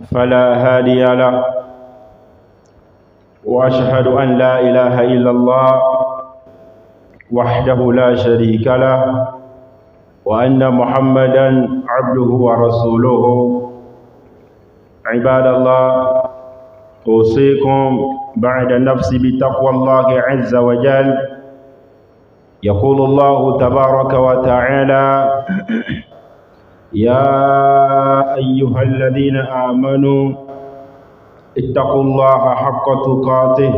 فلا هادي له، وأشهد أن لا إله إلا الله وحده لا شريك له، وأن محمدا عبده ورسوله. عباد الله، أوصيكم بعد نفسي بتقوى الله عز وجل. يقول الله تبارك وتعالى: يا أيها الذين آمنوا اتقوا الله حق تقاته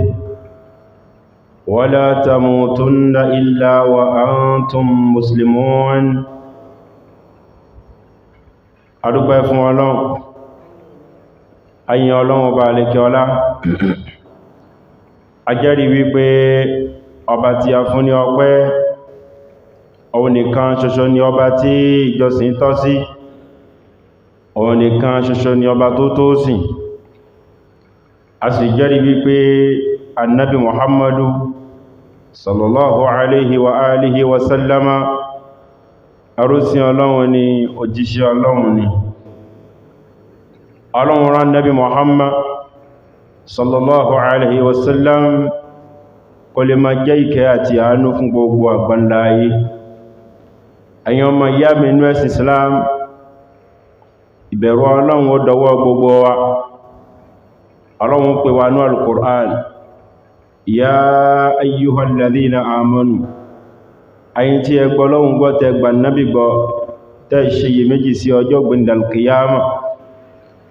ولا تموتن إلا وأنتم مسلمون. adúpẹ́ fún Ọlọ́run, ayin Ọlọ́run ọba àlékẹ́ ọlá. A jẹ́rìí wípé ọba tí a fún ní ọpẹ́, òun nìkan ṣoṣo ni ọba tí ìjọsìn tọ́ sí, òun nìkan ṣoṣo ni ọba tó tó sìn. A sì jẹ́rìí wípé annabi Muhammadu sallallahu alaihi wa alihi wa sallama arúsìn Ọlọ́run ni, òjíṣẹ́ Ọlọ́run ni. Ọlọ́run rán nabi Muhammad sallallahu alaihi wa sallam kó lè máa jẹ́ ìkẹ́ àti àánú fún gbogbo àgbáńlá ayé. Ẹ̀yin ọmọ ìyá mi nínú ẹ̀sìn Islam, ìbẹ̀rù Ọlọ́run ó dọwọ́ gbogbo wa. Ọlọ́run pè wá ní Al-Qur'an: ya ayyuhal ladhina amanu, ayin tí ẹ gbọ́ Ọlọ́run gbọ́, tẹ́ gbà nábì gbọ́, tẹ́ ṣe iyèméjì sí ọjọ́ gbendal qiyama.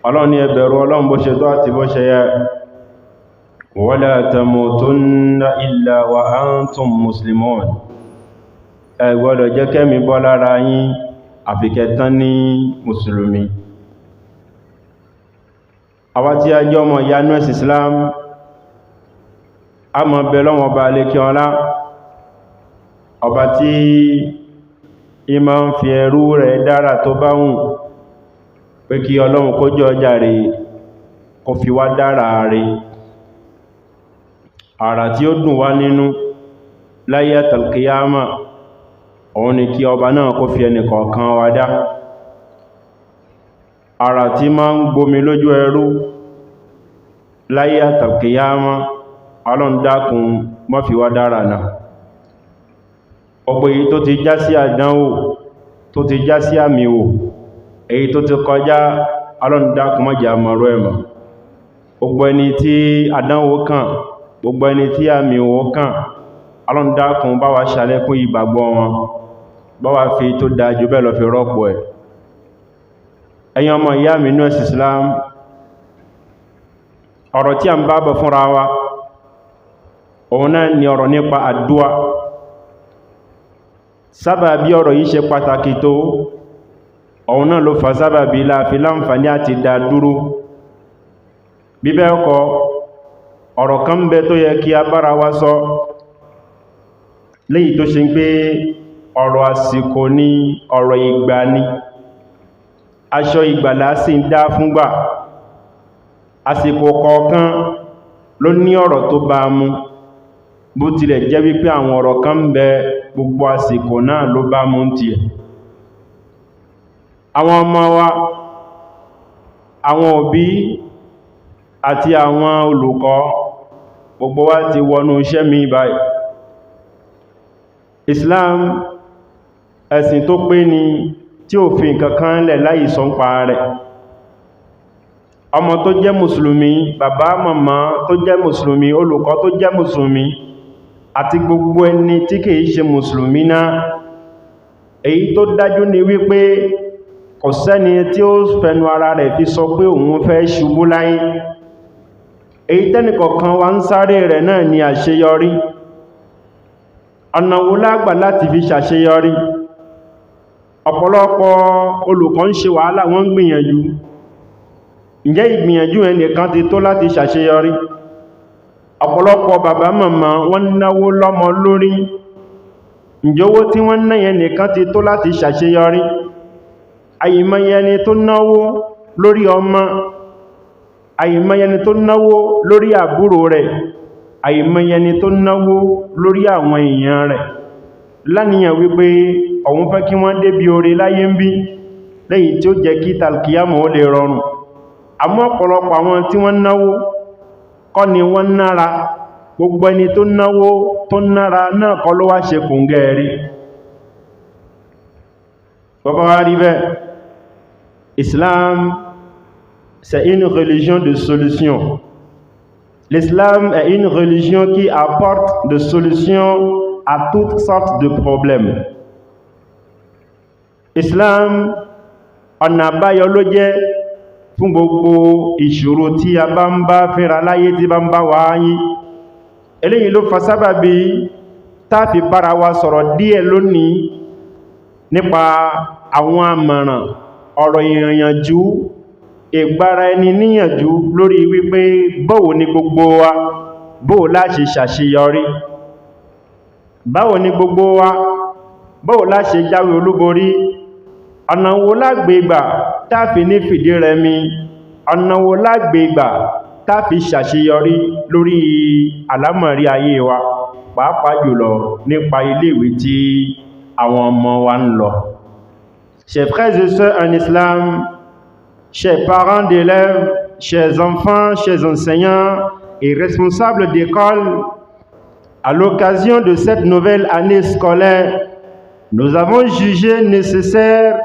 Ọlọ́run ní ẹ bẹ̀rù Ọlọ́run bó ṣe tọ́ àti bó ṣe yẹ. wala tamutunna illa wa antum muslimun, ẹ gbọ́dọ̀ jẹ́ kẹ́mi bọ́ lára yín àfi kẹ́ tán ní mùsùlùmí. Àwa tí a jẹ́ ọmọ ìyá nínú ẹ̀sìn Islam, a mọ̀ bẹ̀ lọ́wọ́ ọba àlékẹ́ ọlá, ọba tí ìmọ̀ ń fi ẹrú rẹ̀ dára tó bá wùn, pé kí Ọlọ́run kó jọ jàre, kó fi wá dára rẹ̀, àrà tí ó dùn wá nínú láyé àtàlkìyàmà. Òun ni kí ọba náà kó fi ẹnì kọ̀ọ̀kan wa dá. Àrà tí máa ń gbomi lójú ẹrú láyé àtàlkìyàmà, Ọlọ́run dákun má fi wá dára náà. Ọ̀pọ̀ èyí tó ti já sí àdánwò, tó ti já sí àmìwò, èyí tó ti kọjá, Ọlọ́run dákun má jẹ́ àmọ̀rọ̀ ẹ̀mọ̀. Gbogbo ẹni tí àdánwò kàn, gbogbo ẹni tí àmìwò kàn, Ọlọ́run dákun bá wa ṣàlékún ìgbàgbọ́ wọn, bá wa fi tó dájú bẹ́ẹ̀ lọ fi rọ́pò ẹ̀. Ẹ̀yin ọmọ ìyá mi nínú ẹ̀sìn Islam, ọ̀rọ̀ tí a ń bá bọ̀ fúnra wa, òun náà ni ọ̀rọ̀ nípa àdúà. Sábàbí ọ̀rọ̀ yìí ṣe pàtàkì tó, òun náà ló fà sábàbí láàfi láǹfàní àti dá dúró. Bí bẹ́ẹ̀ kọ́, ọ̀rọ̀ kan ń bẹ tó yẹ kí a bára wa sọ, léyìí tó ṣe ń pé ọ̀rọ̀ àsìkò ní, ọ̀rọ̀ ìgbà ni. Aṣọ ìgbàlá sì ń dá fúngbà. Àsìkò kọ̀ọ̀kan ló ní ọ̀rọ̀ tó bá mú, bó tilẹ̀ jẹ́ wípé àwọn ọ̀rọ̀ kan ń bẹ gbogbo àsìkò náà ló bá mú ti ẹ̀. Àwọn ọmọ wa, àwọn òbí àti àwọn olùkọ́, gbogbo wa ti wọnú iṣẹ́ mi báyìí. Islam ẹ̀sìn tó pé ni, tí ò fi nǹkan kan lẹ̀ láì sọ ń pa rẹ̀. Ọmọ tó jẹ́ mùsùlùmí, bàbá màmá tó jẹ́ mùsùlùmí, olùkọ́ tó jẹ́ mùsùlùmí, àti gbogbo ẹni tí kìí ṣe mùsùlùmí náà, èyí tó dájú ni wípé kò sẹ́ni tí ó fẹnu ara rẹ̀ fi sọ pé òun fẹ́ ṣubú láyé. Èyí tẹ́nìkọ̀ọ̀kan wa ń sáré rẹ̀ náà ni àṣeyọrí. Ọ̀nà wo la gbà láti fi ṣàṣeyọrí? Ọ̀pọ̀lọpọ̀ olùkọ́ ń ṣe wàhálà, wọ́n ń gbìyànjú. Ǹjẹ́ ìgbìyànjú ẹnìkan ti tó láti ṣàṣeyọrí? Ọ̀pọ̀lọpọ̀ bàbá màmá wọ́n náwó lọ́mọ lórí. Ǹjẹ́ owó tí wọ́n ná yẹn nìkan ti tó láti ṣàṣeyọrí? Àìmọye ẹni tó náwó lórí ọmọ, àìmọye ẹni tó náwó lórí àbúrò rẹ̀, àìmọye ẹni tó náwó lórí àwọn èèyàn rẹ̀, láníyàn wípé òun fẹ́ kí wọ́n débi oore láyé ń bí, lẹ́yìn tí ó jẹ́ kí tàlkìyàmọ̀ ó lè rọrùn. àmọ́ ọ̀pọ̀lọpọ̀ àwọn tí wọ́n náwó kọ́ ni wọ́n nára, gbogbo ẹni tó náwó tó nára náà kọ́ ló wá ṣe kòǹgẹ́ rí. Bọ́bá wá rí bẹ́ẹ̀, Islam c'est une religion de solution. L'islam est une religion qui apporte des solutions à toutes sortes de problèmes. Islam ọ̀nà àbáyọ ló jẹ́ fún gbogbo ìṣòro tí a bá ń bá fínra láyé tí bá ń bá wá yí. Eléyìí ló fa sábàbí tá fi bára wa sọ̀rọ̀ díẹ̀ lónìí nípa àwọn àmọ̀ràn, ọ̀rọ̀ ìyànjú, ìgbára ẹni níyànjú lórí wípé báwo ni gbogbo wa báwo la ṣe ṣàṣeyọrí, báwo ni gbogbo wa báwo la ṣe jáwé olúborí, ọ̀nà wo la gbé gbà tá fi ní fìdí rẹmi, ọ̀nà wo la gbé gbà tá fi ṣàṣeyọrí lórí àlámọ̀rí ayé wa, pàápàá jùlọ nípa iléèwé tí àwọn ọmọ wa ń lọ. Chers frères et sœurs en islam, chers parents d'élèves, chers enfants, chers enseignants et responsables d'école, à l'occasion de cette nouvelle année scolaire, nous avons jugé nécessaire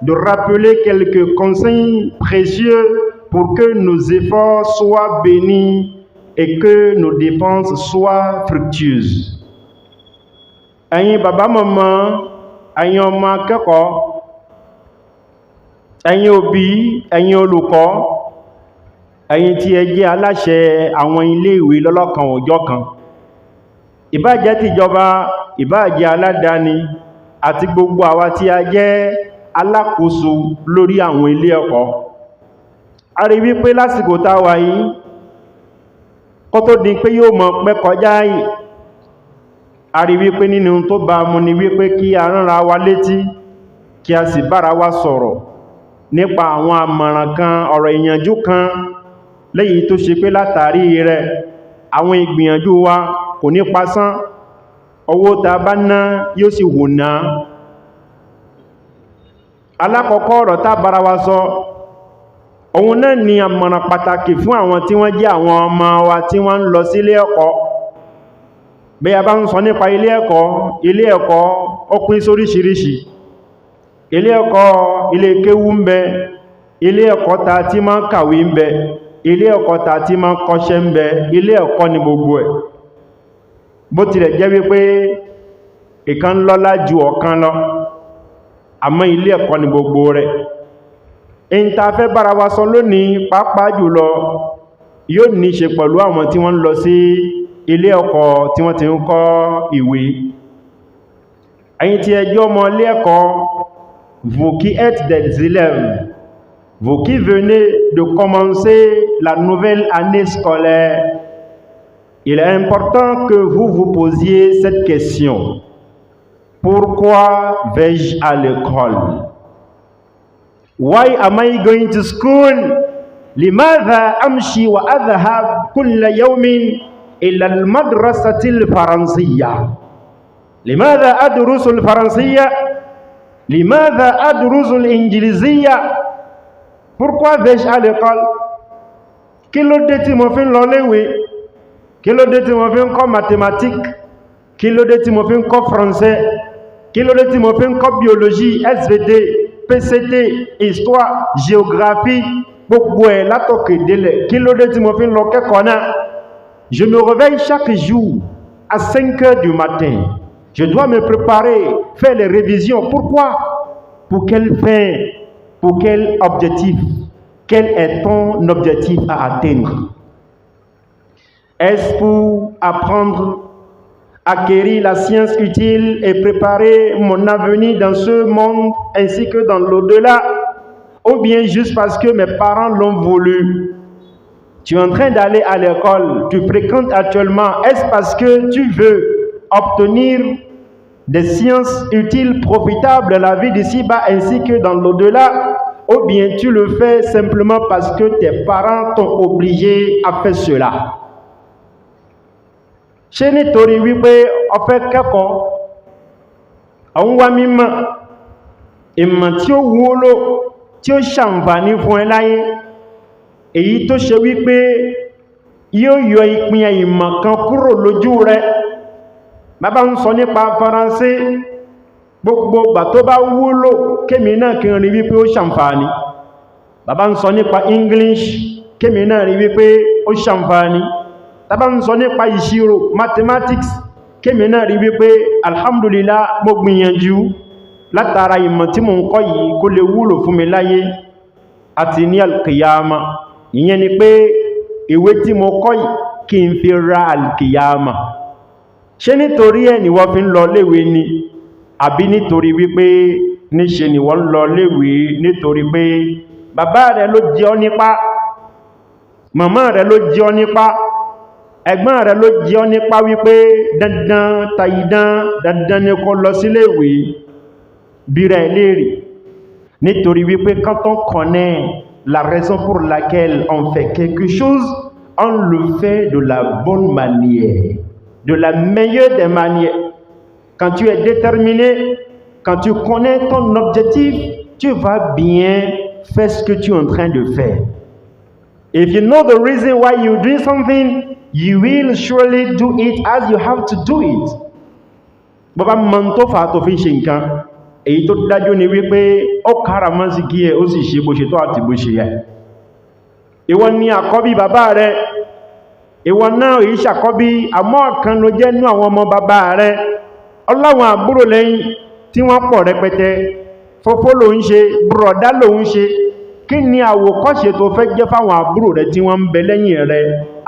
de rappeler quelques conseils précieux pour que nos efforts soient bénis et que nos dépenses soient fructueuses. Ẹ̀yin bàbá màmá, ẹ̀yin ọmọ akẹ́kọ̀ọ́, ẹ̀yin òbí, ẹ̀yin olùkọ́, ẹ̀yin tí ẹ jẹ́ aláṣẹ àwọn iléèwé lọ́lọ́kan òjọ̀kan, ìbá jẹ́ tìjọba, ìbá jẹ́ aládàáni, àti gbogbo àwa tí a jẹ́ alákòóso lórí àwọn ilé ẹ̀kọ́. A rí wípé lásìkò tá wà yìí, kó tó di pé yóò mọ̀ pẹ́ kọjá yìí, a rí wípé nínú tó bá mú ni wípé kí a ránra wa létí, kí a sì bára wa sọ̀rọ̀ nípa àwọn àmọ̀ràn kan, ọ̀rọ̀ ìyànjú kan léyìí tó ṣe pé látàrí rẹ̀ àwọn ìgbìyànjú wa kò ní pasán, owó tá bá ná yóò sì wò ná. Alákọ̀ọ́kọ́ ọ̀rọ̀ tá bára wa sọ, òun náà ni àmọ̀ràn pàtàkì fún àwọn tí wọ́n jẹ́ àwọn ọmọ wa tí wọ́n ń lọ sí ilé ẹ̀kọ́. Bí a bá ń sọ nípa ilé ẹ̀kọ́ ó pín sóríṣiríṣi. Ilé ẹ̀kọ́ ilé kéwú ń bẹ, ilé ẹ̀kọ́ ta tí máa ń kàwé ń bẹ, ilé ẹ̀kọ́ ta tí máa ń kọ́ṣẹ́ ń bẹ, ilé ẹ̀kọ́ ni gbogbo ẹ̀. Bó tilẹ̀ jẹ́ wípé ìkan lọ́lá ju ọ̀kan lọ, àmọ́ ilé ẹ̀kọ́ ni gbogbo rẹ̀. Èyí tá fẹ́ bára wa sọ lónìí pàápàá jùlọ yóò ní ṣe pẹ̀lú àwọn tí wọ́n ń lọ sí ilé ẹ̀kọ́ tí wọ́n ti ń kọ́ ìwé. Ẹ̀yin tí ẹ jẹ́ ọmọ ilé ẹ̀kọ́, vous qui êtes des élèves, vous qui venez de commencer la nouvelle année scolaire, il est important que vous vous posiez cette question. Pourquoi vais-je à l'école? Why am I going to school? لماذا أمشي وأذهب كل يوم إلى المدرسة الفرنسية؟ لماذا أدرس الفرنسية؟ لماذا أدرس الإنجليزية؟ Pourquoi vais-je à l'école? Kí ló dé tí mo fi ń lọ léwe? Kí ló dé tí mo fi ń kọ́ mathématiques? Kí ló dé tí mo fi ń kọ́ français? Kí ló dé tí mo fi ń kọ́ biologie, SVT, PCT, histoire, géographie, gbogbo ẹ̀ látòkè délẹ̀? Kí ló dé tí mo fi ń lọ kẹ́kọ̀ọ́ náà? Je me réveille chaque jour à 5 heures du matin. Je dois me préparer, faire les révisions. Pourquoi? Pour quelle fin? Pour quel objectif? Quel est ton objectif à atteindre? Est-ce pour apprendre, acquérir la science utile et préparer mon avenir dans ce monde ainsi que dans l'au-delà? Ou bien juste parce que mes parents l'ont voulu? Tu es en train d'aller à l'école, tu fréquentes actuellement, est-ce parce que tu veux obtenir des sciences utiles, profitables dans la vie d'ici-bas ainsi que dans l'au-delà? Ou bien tu le fais simplement parce que tes parents t'ont obligé à faire cela? Ṣé nítorí wípé o fẹ́ kẹ́kọ̀ọ́, àwọn wá mímọ̀, ìmọ̀ tí ó wúlò, tí ó ṣàǹfààní fún ẹ láyé, èyí tó ṣe wípé yóò yọ ìpín ìmọ̀ kan kúrò lójú rẹ̀. Bàbá ń sọ nípa Faransé, gbogbo ìgbà tó bá wúlò kémi náà kí n rí wípé ó ṣàǹfààní. Bàbá ń sọ nípa English, kémi náà rí wípé ó ṣàǹfààní. Bàbá ń sọ nípa ìṣirò, mathematics, kémi náà rí wípé alhamdulillah mo gbìyànjú látara ìmọ̀ tí mo ń kọ́ yìí kó lè wúlò fún mi láyé àti ní alkiyama. Ìyẹn ni pé ìwé tí mo kọ́ yìí kí n fi ra alkiyama. Ṣé nítorí ẹ̀ ni wọ́n fi ń lọ léwe ni? Àbí nítorí wípé níṣe ni wọ́n lọ léwe nítorí pé bàbá rẹ̀ ló jẹ ọ́ nípa, màmá rẹ̀ ló jẹ ọ́ nípa, ẹ̀gbọ́n rẹ̀ ló jẹ ọ́ nípa wípé dandan tàìdán dandan ni kó lọ sílé ìwé bí rẹ̀ léèrè. Nítorí wípé quand on connaît la raison pour laquelle on fait quelque chose, on le fait de la bonne manière, de la meilleure des manières. Quand tu es déterminé, quand tu connais ton objectif, tu vas bien faire ce que tu es en train de faire. If you know the reason why you're doing something, you will surely do it as you have to do it. Bàbá mọ̀ tó fà tó fi ṣe nǹkan, èyí tó dájú ni wípé ó kára mọ́ sí kí ẹ ó sì ṣe bó ṣe tó àti bó ṣe yẹ. Ìwọ ni àkọ́bí bàbá rẹ, ìwọ náà èyí ṣàkọ́bí, àmọ́ ọ̀kan ló jẹ́ nú àwọn ọmọ bàbá rẹ. Ọláwọn àbúrò lẹ́yìn tí wọ́n pọ̀ rẹpẹtẹ, fòfó ló ń ṣe, bùrọ̀dá ló ń ṣe. Kí ni àwòkọ́ṣe tó fẹ́ jẹ́ fáwọn àbúrò rẹ tí wọ́n ń bẹ lẹ́yìn rẹ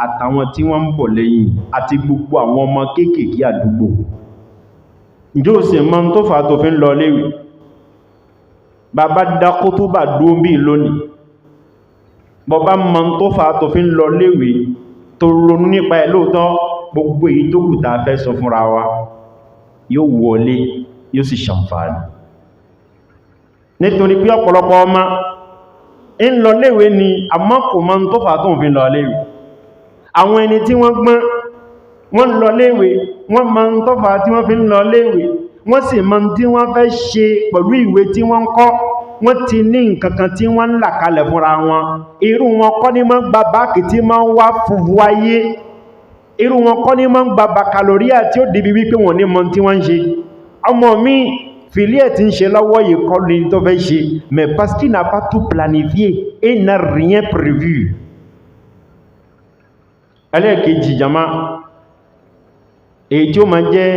àtàwọn tí wọ́n ń bọ̀ lẹ́yìn àti gbogbo àwọn ọmọ kéékèèké àdúgbò? Ǹjẹ́ o sì mọ̀ tó fà tó fi ń lọ léwe? Bàbá dákó tó bà dúó bí lónìí, bàbá mọ̀ tó fà tó fi ń lọ léwe tó ronú nípa ẹ̀ lóòótọ́, gbogbo èyí tó kù tá a fẹ́ sọ fúnra wa yóò wọlé yóò sì ṣàǹfààní. Nítorí pé ọ̀pọ̀lọpọ̀ ọmọ ń lọ léwe ni àmọ́ kò mọ̀ tó fà tó fi ń lọ léwe. Àwọn ẹni tí wọ́n gbọ́n wọ́n lọ léwe, wọ́n mọ̀ tó fà tí wọ́n fi ń lọ léwe, wọ́n sì mọ̀ tí wọ́n fẹ́ ṣe pẹ̀lú ìwé tí wọ́n kọ́, wọ́n ti ní nǹkankan tí wọ́n ń là kalẹ̀ fúnra wọn. Irú wọn kọ́ ní mọ́ gba báàkì tí máa ń wá fúfú ayé, irú wọn kọ́ ní mọ́ gba bàkàlóríà tí ó dìbí wípé wọ́n ní mọ̀ tí wọ́n ń ṣe. Ọmọ mi fìlí ẹ̀ tí ń ṣe lọ́wọ́ yìí kọ́ ní tó fẹ́ ṣe, mais parce qu'il n'a pas tout planifié et n'a rien prévu. Ẹlẹ́ẹ̀kejì jama, èyí tí ó máa jẹ́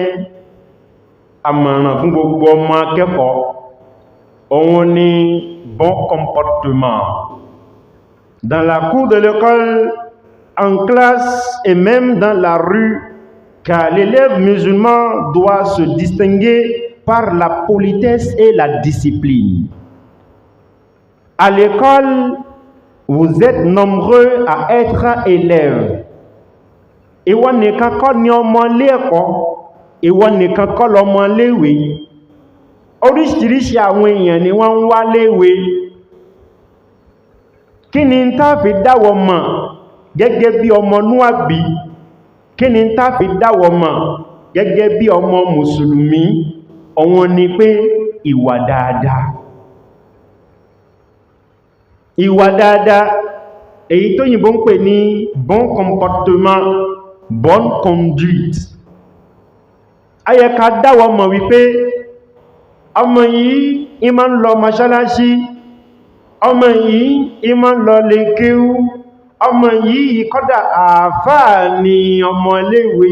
àmọ̀ràn fún gbogbo ọmọ akẹ́kọ̀ọ́, òun ni bon comportement dans la cour de l'école, en classe et même dans la rue, car l'élève musulman doit se distinguer par la politesse et la discipline. À l'école, vous êtes nombreux à être élèves. Ìwọ nìkan kọ́ ni ọmọ ilé ẹ̀kọ́, ìwọ nìkan kọ́ lọmọ léwe. Oríṣiríṣi àwọn èèyàn ni wọ́n ń wá léwe. Kí ni tá fi dáwọ mọ̀ gẹ́gẹ́ bí ọmọlúwàbí? Kí ni tá fi dáwọ mọ̀ gẹ́gẹ́ bí ọmọ mùsùlùmí? Òun ni pé ìwà dáadáa. Ìwà dáadáa, èyí tó yìnbó ń pè ní bon comportement, bonne conduite. Ayẹ́ka dáwọ mọ̀ wípé ọmọ yìí ìmọ̀ ń lọ mọ́ṣáláṣí, ọmọ yìí ìmọ̀ ń lọ lè kéwú, ọmọ yìí kọ́dà àáfàá ni ọmọ iléèwé.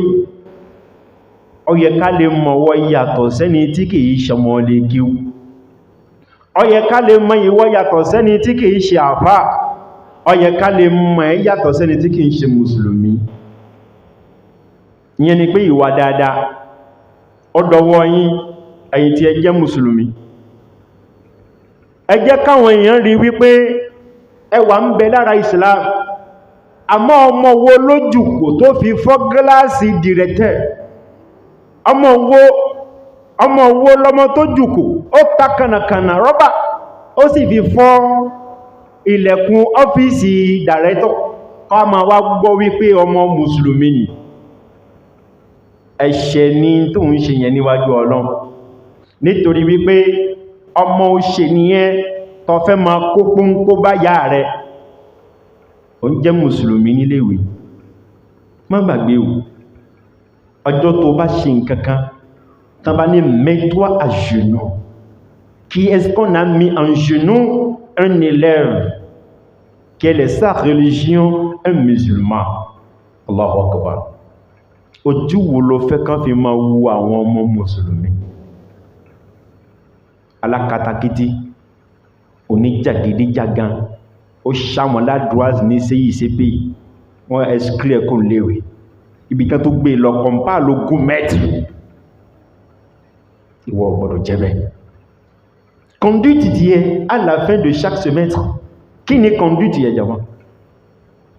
Ó yẹ ká lè mọ̀ wọ́ yàtọ̀ sẹ́ni tí kìí ṣọmọ lè kéwú. Ó yẹ ká lè mọ̀ ìwọ yàtọ̀ sẹ́ni tí kìí ṣe àáfàá. Ó yẹ ká lè mọ̀ ẹ́ yàtọ̀ sẹ́ni tí kìí ṣe mùsùlùmí. Ìyẹn ni pé ìwà dáadáa ó dọwọ́ yín ẹ̀yin tí ẹ jẹ́ mùsùlùmí. Ẹ jẹ́ káwọn èèyàn rí wípé ẹwà ń bẹ lára Islam. Àmọ́ ọmọ wo ló jùkò tó fi fọ́ gíláàsì dìrẹ̀tẹ̀? Ọmọ wo lọmọ tó jùkò ó ta kànàkànà rọ́bà ó sì fi fọ́ ilẹ̀kùn ọ́fíìsì dàrẹ́tọ̀ ká máa wá gbọ́ wípé ọmọ mùsùlùmí ni. Ẹ̀ṣẹ̀ ni tó ń ṣe yẹn níwájú Ọlọ́run, nítorí wípé ọmọ òṣè nìyẹn tó fẹ́ máa kó pọ́npọ́ bá yá rẹ̀. ó ń jẹ́ mùsùlùmí níléèwé má gbàgbé o ọjọ́ tó bá ṣe nǹkankan tán bá ní mets-toi à genoux. Qui est-ce qu'on a mis en genou? Un élève. Quelle est sa religion? Un musulman. Allahu Akbar. Ojú wo ló fẹ́ kán fi máa wo àwọn ọmọ mùsùlùmí? Alákatakítí, oníjàgídíjàgan, ó ṣàwọn ládùúrà ní séyìí sépè, wọ́n exclure kò léwe. Ibi kan tó gbé lọ kọmpá lógún mẹ́tì. Ìwọ gbọ́dọ̀ jẹ́ bẹ́ẹ̀. Conduite d'hier à la fin de chaque semestre. Qui n'est conduite hier, diamant?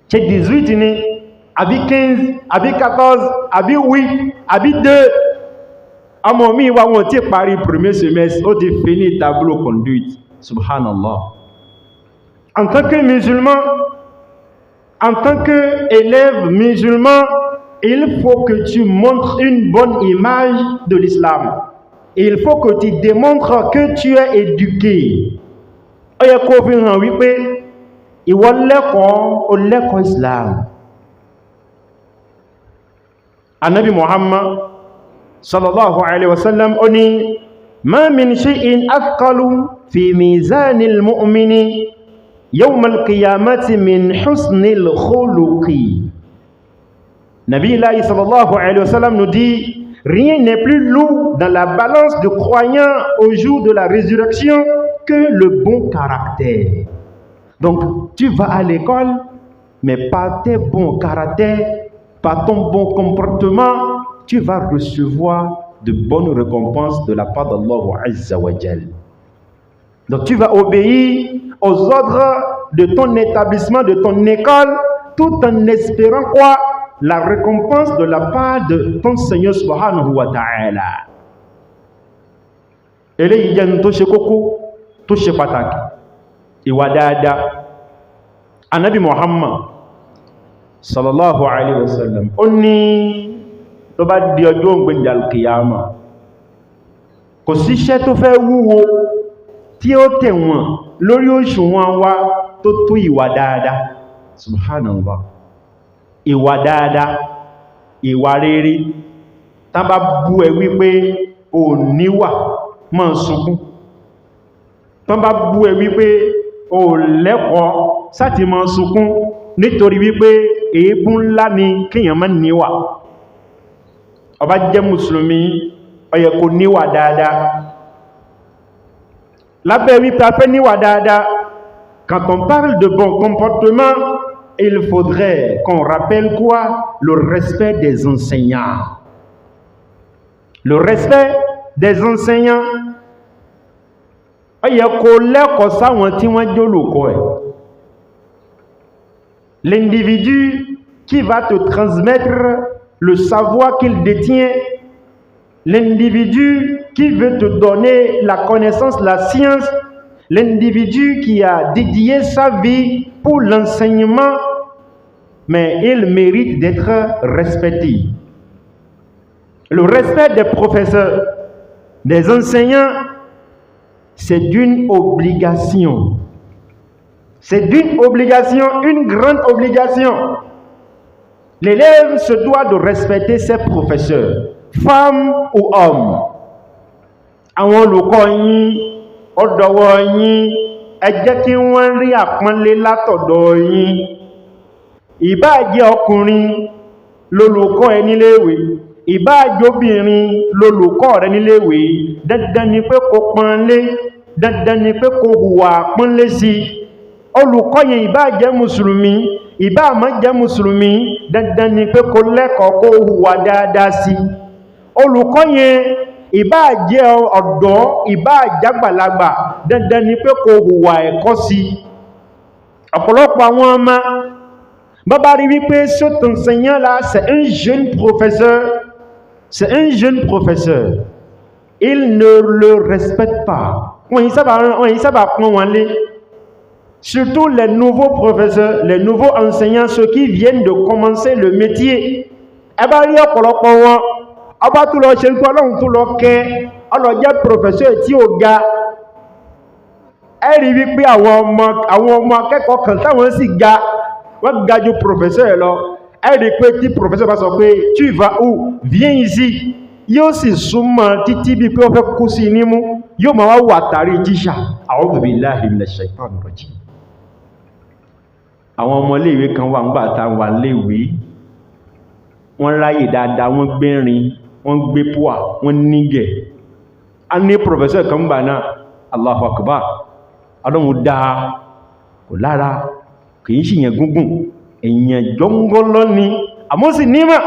C'est 18 ni, abi 15, abi 14, abi 8, abi 2. À mon mi, wa on ti parí premier semestre, on ti fini tableau conduite. Subhanallah. En tant que musulman, en tant qu'élève musulman, il faut que tu montres une bonne image de l'islam. Il faut que tu démontres que tu es éduqué. Ó yẹ kó fi hàn wípé ìwọ lẹ́kọ̀ọ́ o lẹ́kọ̀ọ́ Islam. Ànábì Muhammad sallallahu alaihi wasallam ó ní ma min shay'in athqalu fi mizanil mu'mini yawmal qiyamati min husnil khuluqi. Nabi sallallahu alaihi wasallam nous dit rien n'est plus lourd dans la balance de croyants au jour de la résurrection que le bon caractère. Donc, tu vas à l'école, mais par tes bons caractères, par ton bon comportement, tu vas recevoir de bonnes récompenses de la part d'Allah Azza wa Jal. Donc, tu vas obéir aux ordres de ton établissement, de ton école, tout en espérant quoi? La récompense de la part de ton Seigneur subhanahu wa ta'ala. Eléyìí jẹ́ tó ṣe kókó, tó ṣe pàtàkì. Ìwà dáadáa. Ànábì Muhammad sallallahu alaihi wasallam ó ní tó bá di ọjọ́ ògbéǹde al-qiyama, kò síṣẹ́ tó fẹ́ wúwo tí ó tẹ̀wọ̀n lórí òṣùwọ̀n wa tó tó ìwà dáadáa. Subhanallah. Ìwà dáadáa, ìwà rere, tán bá bú ẹ wípé o níwà máa sunkún, tán bá bú ẹ wípé o lẹ́kọ̀ọ́ sáti máa sunkún nítorí wípé èébú ńlá ni kíyàn má níwà. Ó bá jẹ́ mùsùlùmí, ó yẹ kó níwà dáadáa. Lábẹ́ wípé a fẹ́ níwà dáadáa, quand on parle de bon comportement, il faudrait qu'on rappelle quoi? Le respect des enseignants. Le respect des enseignants. Il y a l'individu qui va te transmettre le savoir qu'il détient, l'individu qui veut te donner la connaissance, la science, l'individu qui a dédié sa vie pour l'enseignement, mais il mérite d'être respecté. Le respect des professeurs, des enseignants, c'est d'une obligation. C'est d'une obligation, une grande obligation. L'élève se doit de respecter ses professeurs, femmes ou hommes. Àwọn olùkọ́ yín, ọ̀dọ̀wọ̀ yín, ẹ jẹ́ kí wọ́n rí àpọ́nlé látọ̀dọ̀ yín. Ìbá jẹ́ ọkùnrin lolùkọ́ ẹ níléèwé, ìbá jẹ́ obìnrin lolùkọ́ rẹ níléèwé, dandan ni pé kó pọ́nlé, dandan ni pé kó hùwà pọ́nlé sí. Olùkọ́ yẹn ìbá jẹ́ mùsùlùmí, ìbá má jẹ́ mùsùlùmí, dandan ni pé kó lẹ́kọ̀ọ́ kó hùwà dáadáa sí. Olùkọ́ yẹn ìbá jẹ́ ọ̀dọ́, ìbá jágbàlagbà, dandan ni pé kó hùwà ẹ̀kọ́ sí. Ọ̀pọ̀lọpọ̀ àwọn ọmọ bàbá rí wípé cet enseignant là c'est un jeune professeur, c'est un jeune professeur, il ne le respecte pas. On y sábà pọ́n wọn lé. Surtout les nouveaux professeurs, les nouveaux enseignants, ceux qui viennent de commencer le métier. Ẹ bá rí ọ̀pọ̀lọpọ̀ wọn, ọba tó lọ ṣe ń kọ́ ọlọ́run tó lọ kẹ́ ọlọ́jẹ́ professeur tí ó ga. Ẹ rí wípé àwọn ọmọ akẹ́kọ̀ọ́ kan táwọn sì ga, wọ́n ga ju professeur lọ. Ẹ rí pé tí professeur bá sọ pé tu vas où, viens ici, yóò sì súnmọ́ títí bí pé ó fẹ́ kú sí nímú, yóò máa wá wà tàrí tíṣà. A'udhu billahi minash shaitanir rajim. Àwọn ọmọ iléèwé kan wà ńgbà tá wà léèwé, wọ́n ráyè dáadáa, wọ́n gbérin, wọ́n gbé púà, wọ́n nígẹ̀. A ní professeur kan gbà náà, Allahu Akbar, Ọlọ́run dáa, kò lára, kìí ṣe yẹn gúngùn, èyàn jọngọ́lọ́ ni, àmọ́ sì nímọ̀.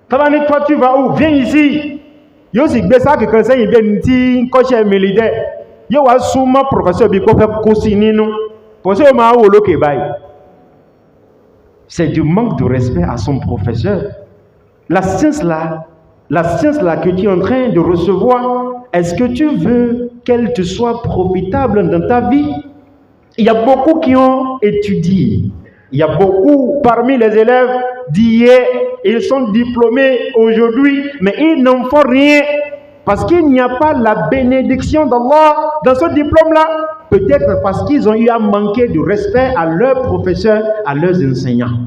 Tọ́bá ní toi tu vas où, viens ici, yóò sì gbé sáàkì kan sẹ́yìn bí ẹni tí ń kọ́ṣẹ́ militaire, yóò wá súnmọ́ professeur bí kó fẹ́ kó sí nínú, professeur máa wò lókè báyìí. C'est du manque de respect à son professeur. La science là que tu es en train de recevoir, est-ce que tu veux qu'elle te soit profitable dans ta vie? Il y a beaucoup qui ont étudié. Il y a beaucoup parmi les élèves d'hier, ils sont diplômés aujourd'hui, mais ils n'en font rien parce qu'il n'y a pas la bénédiction d'Allah dans ce diplôme-là. Peut-être parce qu'ils ont eu à manquer de respect à leurs professeurs, à leurs enseignants.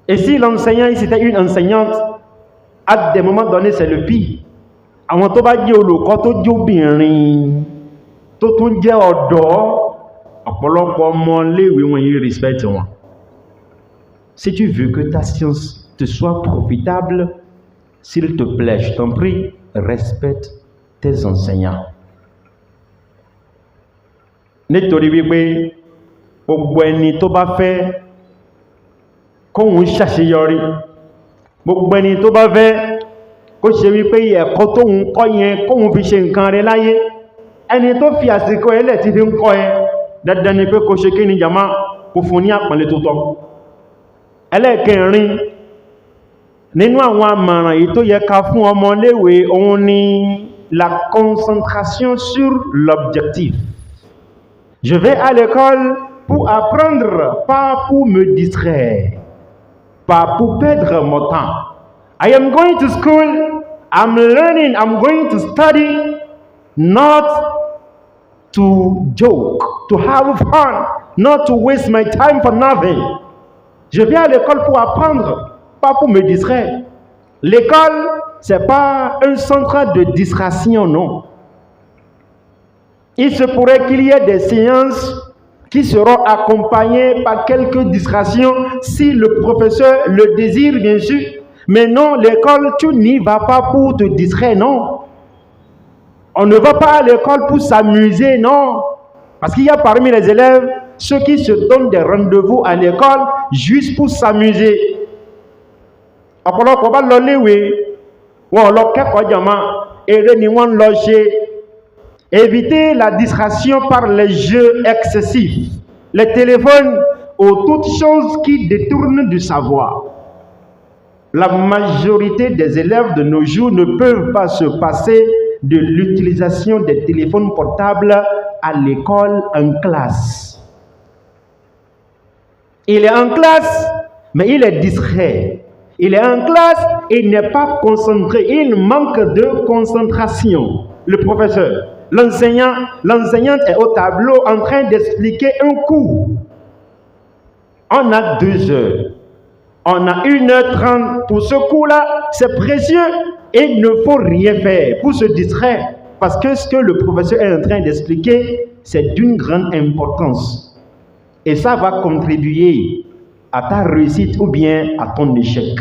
Et si l'enseignant, c'était une enseignante, à des moments donnés, c'est le pire. Àwọn tó bá jẹ́ olùkọ́ tó jóbìnrin tó tún jẹ́ ọ̀dọ́, ọ̀pọ̀lọpọ̀ ọmọ léèwé wọn yìí respecte wọn. Si tu veux que ta science te soit profitable, s'il te plaît, je t'en prie, respecte tes enseignants. Nítorí wípé gbogbo ẹni tó bá fẹ́ kóhun ṣàṣeyọrí, gbogbo ẹni tó bá fẹ́ kó ṣe wípé ẹ̀kọ́ tóhun kọ́ yẹn kóhun fi ṣe nǹkan rẹ̀ láyé, ẹni tó fi àsìkò ẹlẹ̀ ti fi ń kọ́ ẹ, dandan ni pé kó ṣe kí ni jàmá, kó fún ní àpọ́nlé tó tọ́. Ẹlẹ́ẹ̀kẹrin nínú àwọn àmọ̀ràn yìí tó yẹ ká fún ọmọ léèwé, òun ni la concentration sur l'objectif. Je vais à l'école pour apprendre, pas pour me distraire, pas pour perdre mon temps. I am going to school, I'm learning, I'm going to study, not to joke, to have fun, not to waste my time for nothing. Je viens à l'école pour apprendre, pas pour me distraire. L'école, c'est pas un centre de distraction, non. Il se pourrait qu'il y ait des séances qui seront accompagnées par quelques distractions si le professeur le désire, bien sûr. Mais non, l'école, tu n'y vas pas pour te distraire, non. On ne va pas à l'école pour s'amuser, non. Parce qu'il y a parmi les élèves ceux qui se donnent des rendez-vous à l'école juste pour s'amuser. Ọ̀pọ̀lọpọ̀ bá lọ léèwé, wọn lọ kẹ́kọ̀ọ́ jàmá, eré ni wọ́n lọ ṣe. Éviter la distraction par les jeux excessifs, les téléphones ou toutes choses qui détournent du savoir. La majorité des élèves de nos jours ne peuvent pas se passer de l'utilisation des téléphones portables à l'école en classe. Il est en classe, mais il est distrait. Il est en classe, il n'est pas concentré, il manque de concentration. Le professeur, l'enseignante est au tableau en train d'expliquer un cours. On a 2 heures. On a 1h30 pour ce cours-là, c'est précieux et il ne faut rien faire pour se distraire parce que ce que le professeur est en train d'expliquer, c'est d'une grande importance et ça va contribuer à ta réussite ou bien à ton échec.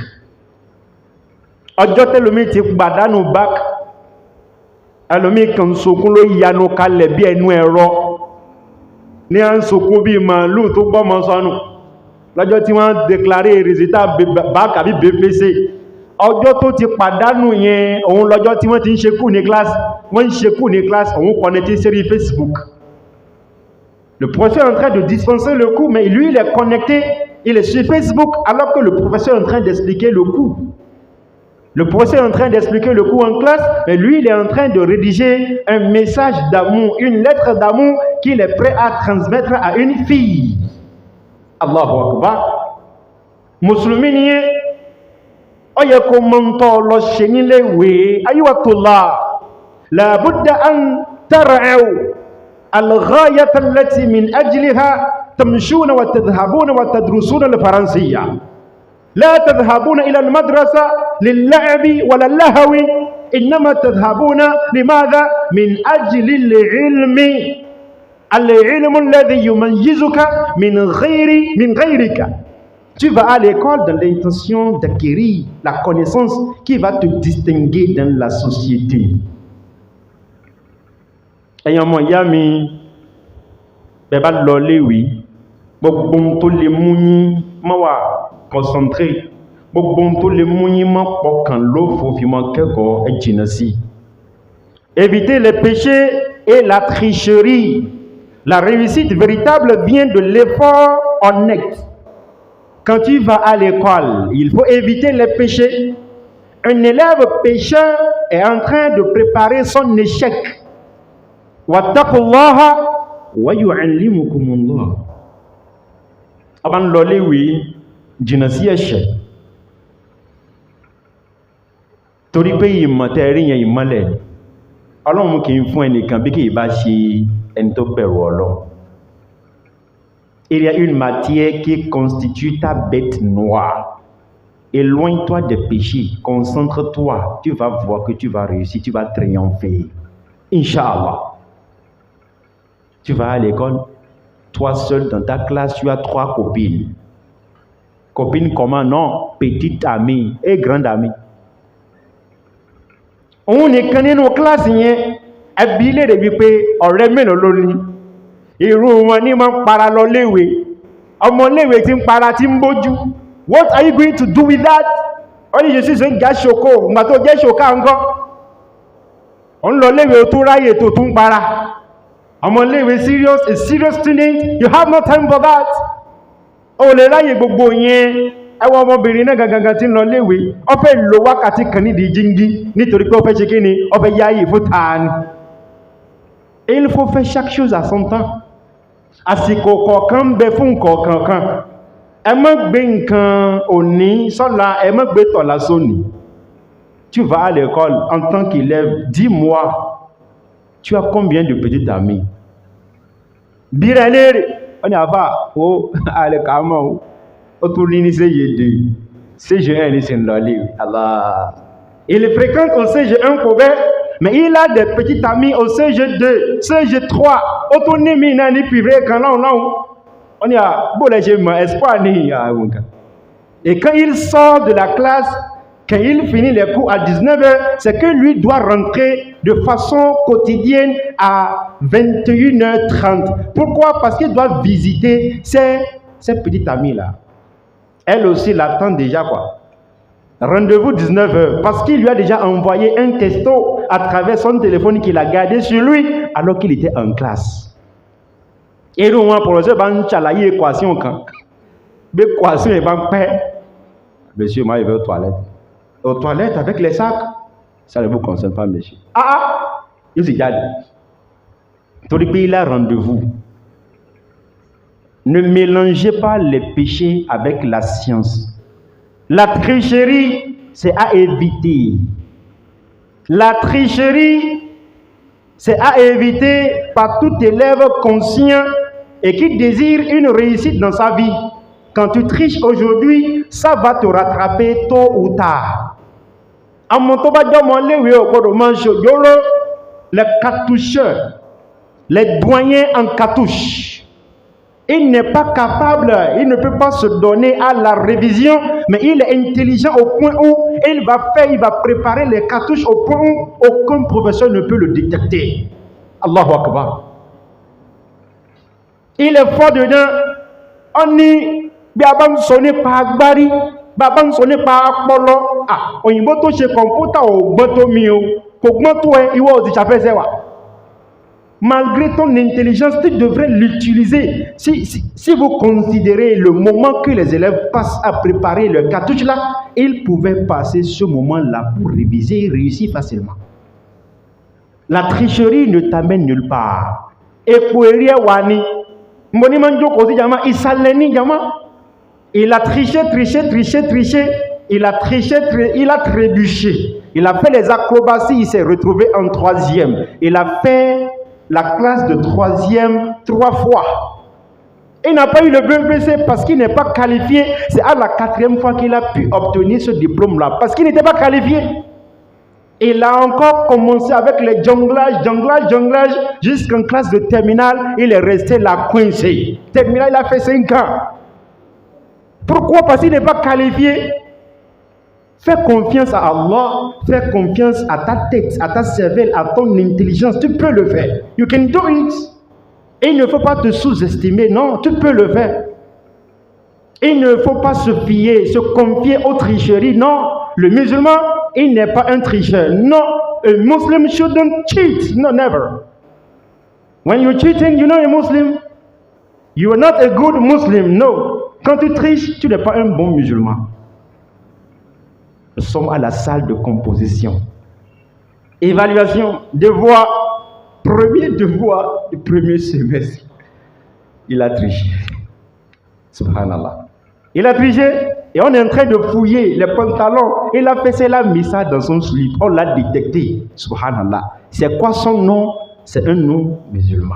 Ọjọ́ tẹ́lómi ti gbàdánù bac, ẹlòmí kan sokún ló yanu kalẹ̀ bí ẹnu ẹ̀rọ ní à ń sokún bí màálù tó gbọ́mọ sọnù. Lọ́jọ́ tí wọ́n déclaré résultat bac àbí BPC, ọjọ́ tó ti pàdánù yẹn, òun lọ́jọ́ tí wọ́n ti ń ṣe kú ní classe, wọ́n ń ṣe kú ní classe, òun connecté sur Facebook. Le professeur est en train de dispenser le cours, mais lui il est connecté, il est sur Facebook, alors que le professeur est en train d'expliquer le cours. Le professeur est en train d'expliquer le cours en classe, mais lui il est en train de rédiger un message d'amour, une lettre d'amour qu'il est prêt à transmettre à une fille. Allahu Akbar. Mùsùlùmí ni yẹn, ó yẹ kó mọ̀ tó lọ ṣe nílé ìwé. Ayyuhatullah, la budda an tar'u al-ghayata allati min ajliha تمشون وتذهبون وتدرسون الفرنسية لا تذهبون إلى المدرسة للعب ولا اللهو إنما تذهبون لماذا؟ من أجل العلم العلم الذي يميزك من غيرك. Tu vas à l'école dans l'intention d'acquérir la connaissance qui va te distinguer dans la société. Ẹ̀yin ọmọ ìyá mi, bẹ́ẹ̀ bá lọ léèwé, gbogbo ohun tó lè mú yín má wà concentré, gbogbo ohun tó lè mú yín má pọkàn lófo fi mọ́ kẹ́kọ̀ọ́ ẹ jìnnà sí. Évitez les péchés et la tricherie. La réussite véritable vient de l'effort honnête. Quand tu vas à l'école, il faut éviter les péchés. Un élève pécheur est en train de préparer son échec. Wattaqullaha wa yu'allimukumullah. Aban lolé oui, jìnnà sí ẹ̀ṣẹ̀. Torí pé ìmọ̀ tẹ́ rí yẹn ìmọ́lẹ̀. Ọlọ́run kì í fún ẹnìkan bí kì í bá ṣe ẹni tó bẹ̀rù Ọlọ́run. Il y a une matière qui constitue ta bête noire. Éloigne-toi des péchés, concentre-toi, tu vas voir que tu vas réussir, tu vas triompher. Inch'Allah. Tu vas à l'école, toi seul dans ta classe, tu as 3 copines. Copines comment? Non, petite amie et grande amie. On est quand nos classes, habillé de bipé, on remet le loli. Irú wọn ní máa ń para lọ léèwé. Ọmọ léèwé tí ń para tí ń bójú. What are you going to do with that? Wọ́n ní Jésù ń já ṣoko, ìgbà tó jẹ́ ṣoká ńkọ́. Ó ń lọ léèwé tó ráyè tó tún para. Ọmọ léèwé serious, a serious student, you have no time for that. O lè ráyè gbogbo yẹn. Ẹwọ ọmọbìnrin náà gangan tí ń lọ léèwé. Ó fẹ́ lo wákàtí kan nídìí jíngí nítorí pé ó fẹ́ ṣe kí ni? Ó fẹ́ yáyè fún tani. Et il faut faire chaque chose à son temps. Àsìkò kọ̀ọ̀kan bẹ fún kọ̀ọ̀kan. Ẹ má gbé nǹkan òní sọ́la, ẹ má gbé tọ̀la sóní. Tu vas à l'école en tant qu'élève, dis-moi, tu as combien de petites amies? Bira lérè, on y a pas, oh, allez, comment, oh, tout l'ini CG2, CG1, c'est une loli, Allah. Il fréquente au CG1 couvert, mais il a des petites amies au CG2, CG3, autonomie nani privé quand là on y a beau légèrement espoir ni. Et quand il sort de la classe, quand il finit les cours à 19h, c'est que lui doit rentrer de façon quotidienne à 21h30. Pourquoi? Parce qu'il doit visiter ces petites amies là. Elle aussi l'attend déjà quoi. Rendez-vous 19h, parce qu'il lui a déjà envoyé un texto à travers son téléphone qu'il a gardé sur lui alors qu'il était en classe. Et nous, pour le ban chalaye équation quand. L'équation est ban paix. Monsieur, moi, il va aux toilettes. Aux toilettes avec les sacs. Ça ne vous concerne pas, monsieur. Ah, il s'est dit. Tout le pays a rendez-vous. Ne mélangez pas les péchés avec la science. La tricherie, c'est à éviter. La tricherie, c'est à éviter par tout élève conscient et qui désire une réussite dans sa vie. Quand tu triches aujourd'hui, ça va te rattraper tôt ou tard. Les cartoucheurs, les doyens en cartouche, il n'est pas capable, il ne peut pas se donner à la révision, mais il est intelligent au point où il va préparer les cartouches au point où aucun professeur ne peut le détecter. Allahu Akbar. Il est fort dedans. On dit, Babam sonné par Agbari, Babam sonné par Apollo. Ah, on y va toucher computer au bateau mio. Comment toi, il va aussi chaper ça. Malgré ton intelligence, tu devrais l'utiliser. Si vous considérez le moment que les élèves passent à préparer le cartouche là, ils pouvaient passer ce moment-là pour réviser et réussir facilement. La tricherie ne t'amène nulle part. Et pour Wani, il a triché. Il a triché, il a trébuché. Il a fait les acrobaties, il s'est retrouvé en 3e. Il a fait la classe de 3e 3 fois. Il n'a pas eu le BEPC parce qu'il n'est pas qualifié. C'est à la 4e fois qu'il a pu obtenir ce diplôme-là, parce qu'il n'était pas qualifié. Il a encore commencé avec les jonglages, jusqu'en classe de terminale, il est resté là coincé. Terminale, il a fait 5 ans. Pourquoi? Parce qu'il n'est pas qualifié. Fais confiance à Allah, fais confiance à ta tête, à ta cervelle, à ton intelligence. Tu peux le faire. You can do it. Et il ne faut pas te sous-estimer. Non, tu peux le faire. Il ne faut pas se fier, se confier aux tricheries. Non, le musulman, il n'est pas un tricheur. Non, a Muslim shouldn't cheat. No, never. When you're cheating, you're not a Muslim. You are not a good Muslim. No. Quand tu triches, tu n'es pas un bon musulman. Nous sommes à la salle de composition. Évaluation, devoir. Premier devoir du premier semestre. Il a triché. Subhanallah. Il a triché et on est en train de fouiller les pantalons. Il a fait cela, mis ça dans son slip. On l'a détecté. Subhanallah. C'est quoi son nom? C'est un nom musulman.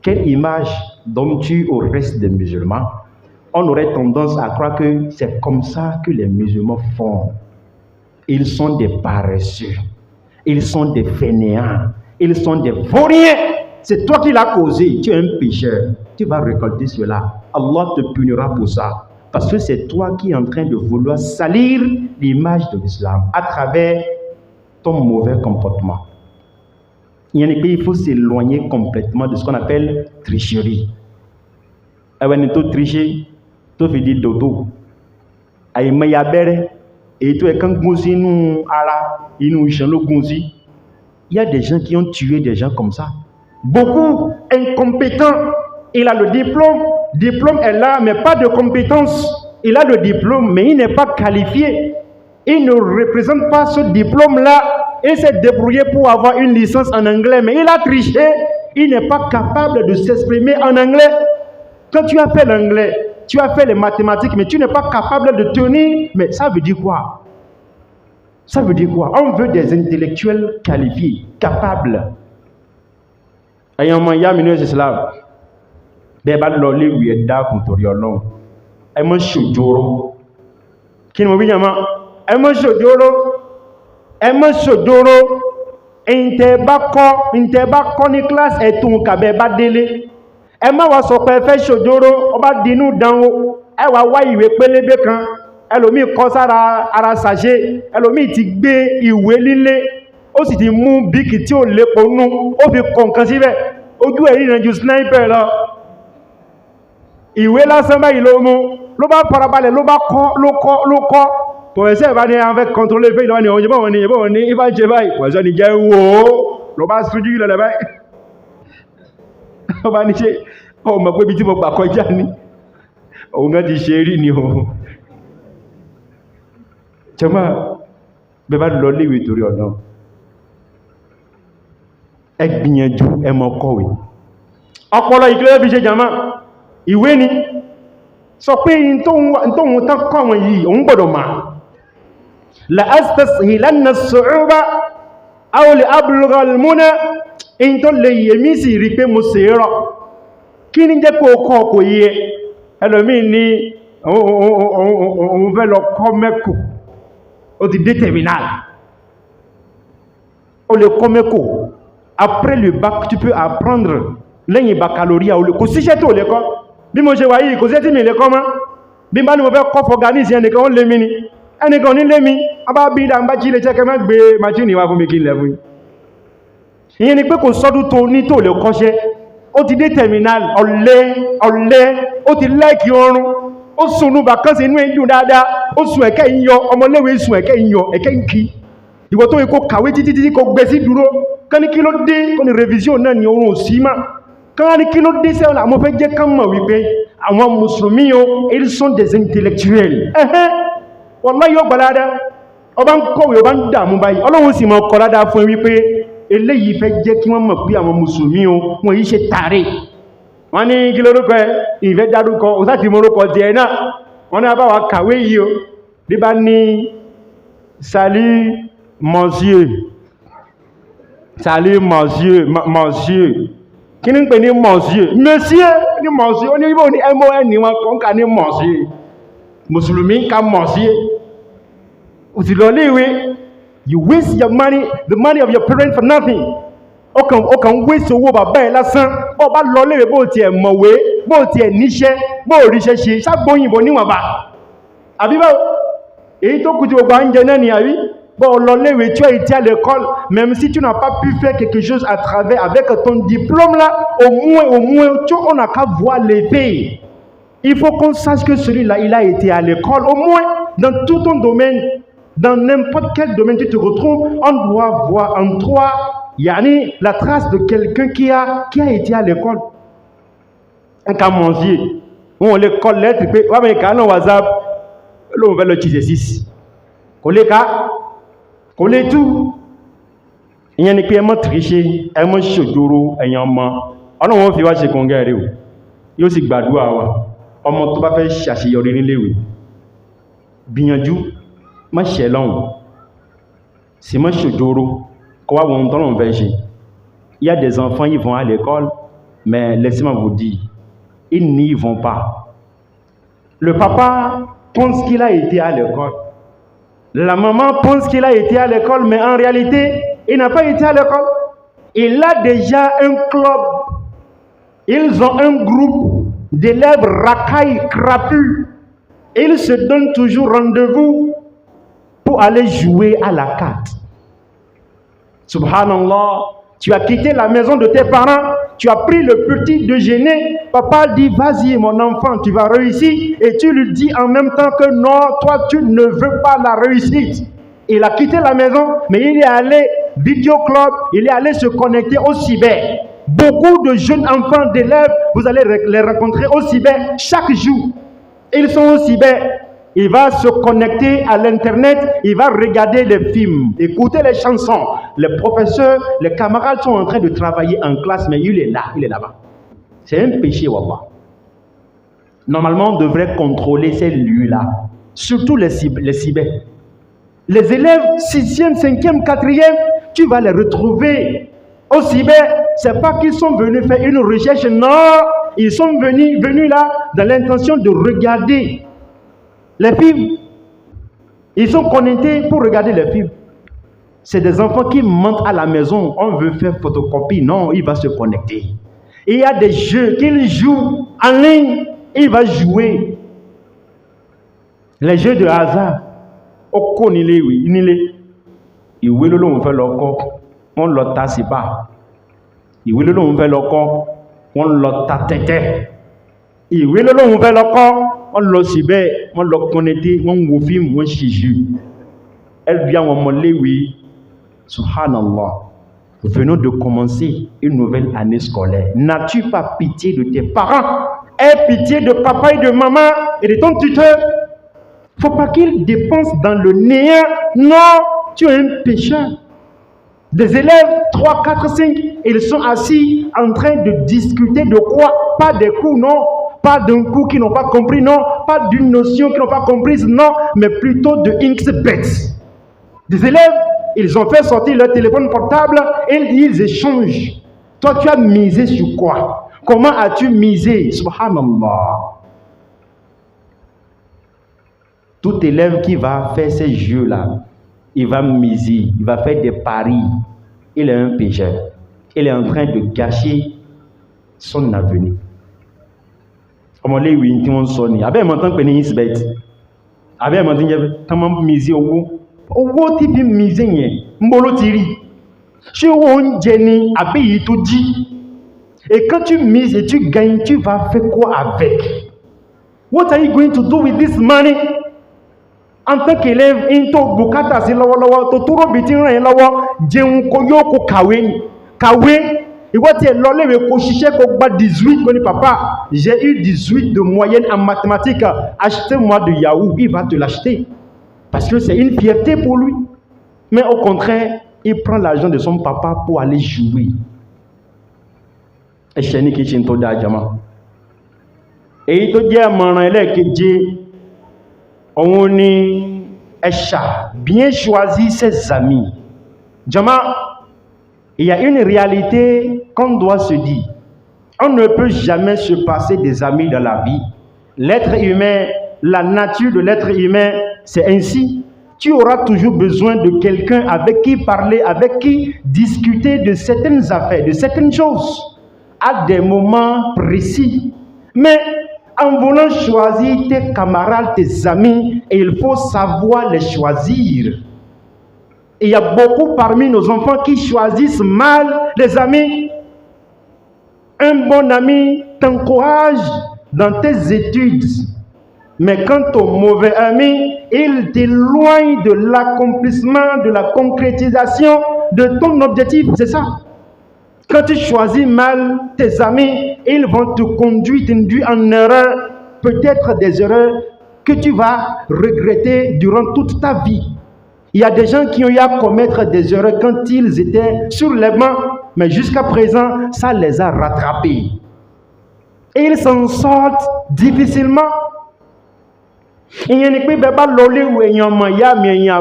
Quelle image donnes-tu au reste des musulmans? On aurait tendance à croire que c'est comme ça que les musulmans font. Ils sont des paresseux. Ils sont des fainéants. Ils sont des vauriens. C'est toi qui l'as causé. Tu es un pécheur. Tu vas récolter cela. Allah te punira pour ça. Parce que c'est toi qui es en train de vouloir salir l'image de l'islam à travers ton mauvais comportement. Il faut s'éloigner complètement de ce qu'on appelle tricherie. Quand tu triches, tu fais des dodo. Et tu es quand il y a des gens qui ont tué des gens comme ça. Beaucoup incompétents. Il a le diplôme. Diplôme est là, mais pas de compétences. Il a le diplôme, mais il n'est pas qualifié. Il ne représente pas ce diplôme-là. Il s'est débrouillé pour avoir une licence en anglais, mais il a triché. Il n'est pas capable de s'exprimer en anglais. Quand tu as fait l'anglais, tu as fait les mathématiques, mais tu n'es pas capable de tenir. Mais ça veut dire quoi? Ça veut dire quoi? On veut des intellectuels qualifiés, capables. Ayant moyen mineur islam, beba loli wieda kuntoriolon. Emo shojoro. Kini mo bi jama? Emo shojoro. Emo shojoro. Inte ba ko ni class etun ka beba dele. Emo wa sọ pé fẹ́ shojoro, ó bá dinu danwo. Ẹ wá wá ìwé pélébé kan. Ẹlòmíì kọ sára ara sàṣe, ẹlòmíì ti gbé ìwé líle, ó sì ti mú bíkì tí ó lépo nú, ó fi kọ̀ǹkan síbẹ̀, ojú ẹ̀rí ìrìn ju sniper lọ. Ìwé lásán báyìí ló mú, ló bá farabalẹ̀, ló kọ́, pọ̀ẹ̀sẹ̀ bá ní àwọn contrôler fẹ́ ìlọ́wọ́ ni òun yẹ́bọ̀ wọn ní ìbá jẹ báyìí, pọ̀ẹ̀sẹ̀ ni jẹ́ wò ó, ló bá sújú ìlọ̀lẹ̀ báyìí. Ó bá ní ṣe, ó mọ̀ pé bí tí mo gbà kọjá ní, òun gan ti ṣe rí ni o. Jàmá, bẹ́ẹ̀ bá lọ léwé torí ọ̀nà. Ẹ gbìyànjú ẹ máa kọ̀wé. Ọpọlọ ìkìlẹ̀ fi ṣe jàmá. Ìwé ni. Sọ pé in tóhun tán kọ́ wọn yìí, òun gbọ́dọ̀ máa. La astashilanna as-su'uba aw li ablugha al-muna, in tó lè yẹ mí sì rí pé mo ṣe rọ̀. Kí ní jẹ́ kó kọ́ kò yẹ? Ẹlòmíì ní òun fẹ́ lọ kọ́ mẹ́kù. Au terminal. On le comméco. Après le bac, tu peux apprendre l'un baccalauréat ou le cosichette ou l'école. Bimo je voyais, cosette mais les comment. Bimba nous veut qu'on organise un école les mini. Un école ni les mi. Aba bi da mbaji le check mak be machine wa fún mi kin le fún. Ìyẹn ni pé kò sọdún tó ní tó le kọ́ṣẹ́. Ó ti dé terminal, ọ̀lẹ, ó ti like ọrùn. Ó sunu vacances inú ẹ̀dùn dáadáa, ó sun ẹ̀kẹ́ ìyọ, ọmọléwé sun ẹ̀kẹ́ ìyọ, ẹ̀kẹ́ ìkí. Ìwọ tó yẹ kó kàwé títí kó gbé sí dúró, kán ní kí ló dé, kó ní revision náà ní orun òsì máa. Kán ní kí ló dé sẹ́wọ̀n àwọn fẹ́ jẹ́ ká mọ̀ wípé àwọn mùsùlùmí o, ils sont des intellectuels. Wallahi yóò gbalada, ọba ń kọ̀wé ọba ń dààmú báyìí, Ọlọ́run sì mọ̀ kọ́ládá fún wípé eléyìí fẹ́ jẹ́ kí wọ́n mọ̀ pé àwọn mùsùlùmí o, wọ́n yìí ṣe tààrí. Wọ́n ní kí lórúkọ ẹ ìfẹ́ dárúkọ òsáti morúkọ ti ẹ̀ náà wọ́n ní àbáwà kàwé yìí o bí bá ní salut monsieur kí ní ń pè ní monsieur ní mọ̀ sí, ó ní ibò ní MON wọn kan ká ní mọ̀ sí. Mùsùlùmí ká mọ̀ sí. Ó ti lọ léèwé, you waste your money, the money of your parents for nothing. Ó kàn waste owó bàbá ẹ̀ lásán. Ó bá lọ léèwé bó tiẹ̀ mọ̀wé, bó tiẹ̀ níṣẹ́, bó ríṣẹ́ ṣe, ṣàgbóyìnbó níwọ̀nba. Àbí báwo? Èyí tó kù tí gbogbo à ń jẹ náà ni àbí? Bon, l'école, tu as été à l'école, même si tu n'as pas pu faire quelque chose à travers, avec ton diplôme là, au moins, on n'a qu'à voir l'effet. Il faut qu'on sache que celui-là, il a été à l'école, au moins, dans tout ton domaine, dans n'importe quel domaine tu te retrouves, on doit voir en toi, yani, la trace de quelqu'un qui a été à l'école. Un camandier, on l'école lettre, on va mettre WhatsApp, on va l'utiliser 6. On les cas, kò lè tú ìyẹn ni pé ẹ má tricher, ẹ má ṣòjòrò ẹ̀yàn ọmọ Ọlọ́run fi wá ṣe kòǹgẹ́ rẹ̀ o yóò sì gbàdúrà wa ọmọ tó bá fẹ́ ṣàṣeyọrí níléèwé gbìyànjú má ṣẹ̀ lọ́hùn sì má ṣòjòrò kó wá wọn tọ́lọ́run fẹ́ ṣe. Il y a des enfants, ils vont à l'école, mais laissez-moi vous dire, ils n'y vont pas. Le papa pense qu'il a été à l'école. La maman pense qu'il a été à l'école, mais en réalité, il n'a pas été à l'école. Il a déjà un club. Ils ont un groupe d'élèves racailles, crapus. Ils se donnent toujours rendez-vous pour aller jouer à la carte. Subhanallah, tu as quitté la maison de tes parents, tu as pris le petit déjeuner, papa dit vas-y mon enfant, tu vas réussir, et tu lui dis en même temps que non, toi tu ne veux pas la réussite. Il a quitté la maison, mais il est allé vidéo club, il est allé se connecter au cyber. Beaucoup de jeunes enfants d'élèves, vous allez les rencontrer au cyber chaque jour. Ils sont au cyber. Il va se connecter à l'internet, il va regarder les films, écouter les chansons. Les professeurs, les camarades sont en train de travailler en classe, mais il est là-bas. C'est un péché, wallah. Normalement, on devrait contrôler ces lieux-là, surtout les cyber. Les élèves 6e, 5e, 4e, tu vas les retrouver au cyber. Ce n'est pas qu'ils sont venus faire une recherche, non, ils sont venus là dans l'intention de regarder les films. Ils sont connectés pour regarder les films. C'est des enfants qui mentent à la maison. On veut faire photocopie. Non, il va se connecter. Et il y a des jeux qu'il joue en ligne. Il va jouer. Les jeux de hasard. Oko nile oui, nile. Iwe lolo on fait loko. On lo ta si pas. Iwe lolo on fait loko. On lo ta tete. Iwe lolo on fait loko. On l'a cyber, on l'a connecté, on voit film, on chiju. Elle vient au Moléwi. Subhanallah. Venons de commencer une nouvelle année scolaire. N'as-tu pas pitié de tes parents? Aie pitié de papa et de maman et de ton tuteur. Faut pas qu'ils dépensent dans le néant. Non, tu es un pécheur. Des élèves, 3, 4, 5, ils sont assis en train de discuter de quoi? Pas des cours, non. Pas d'un coup qu'ils n'ont pas compris, non. Pas d'une notion qu'ils n'ont pas comprise, non. Mais plutôt de XBET. Des élèves, ils ont fait sortir leur téléphone portable et ils échangent. Toi, tu as misé sur quoi? Comment as-tu misé? Subhanallah. Tout élève qui va faire ces jeux-là, il va miser, il va faire des paris. Il est un pécheur. Il est en train de gâcher son avenir. Comme les oui, qui m'ont sonné. Avec mon temps que nous sommes bêtes. Avec mon temps que nous sommes misés au bout. Au bout, tu peux miser. Mbolo tiri. Je on jenny abeyi tout dit. Et quand tu mises et tu gagnes, tu vas faire quoi avec? What are you going to do with this money? En tant qu'élève, into bukata si lawa to turo bitin ran lawa jeun ko yo ko kàwé. Il va dire, l'olé ko chiche ko gba 18 ko ni papa, j'ai eu 18 de moyenne en mathématiques, achetez-moi de Yahoo, il va te l'acheter. Parce que c'est une fierté pour lui. Mais au contraire, il prend l'argent de son papa pour aller jouer. Et chez Niki Chinto Dajama. Et il te dit à mon élève que Dieu, on est bien choisi ses amis. Jama, il y a une réalité qu'on doit se dire. On ne peut jamais se passer des amis dans la vie. L'être humain, la nature de l'être humain, c'est ainsi. Tu auras toujours besoin de quelqu'un avec qui parler, avec qui discuter de certaines affaires, de certaines choses, à des moments précis. Mais en voulant choisir tes camarades, tes amis, il faut savoir les choisir. Et il y a beaucoup parmi nos enfants qui choisissent mal les amis. Un bon ami t'encourage dans tes études. Mais quant au mauvais ami, il t'éloigne de l'accomplissement, de la concrétisation de ton objectif. C'est ça. Quand tu choisis mal tes amis, ils vont te conduire en erreur. Peut-être des erreurs que tu vas regretter durant toute ta vie. Il y a des gens qui ont eu à commettre des erreurs quand ils étaient sur les bancs, mais jusqu'à présent, ça les a rattrapés. Et ils s'en sortent difficilement. Il y a des gens qui ont eu à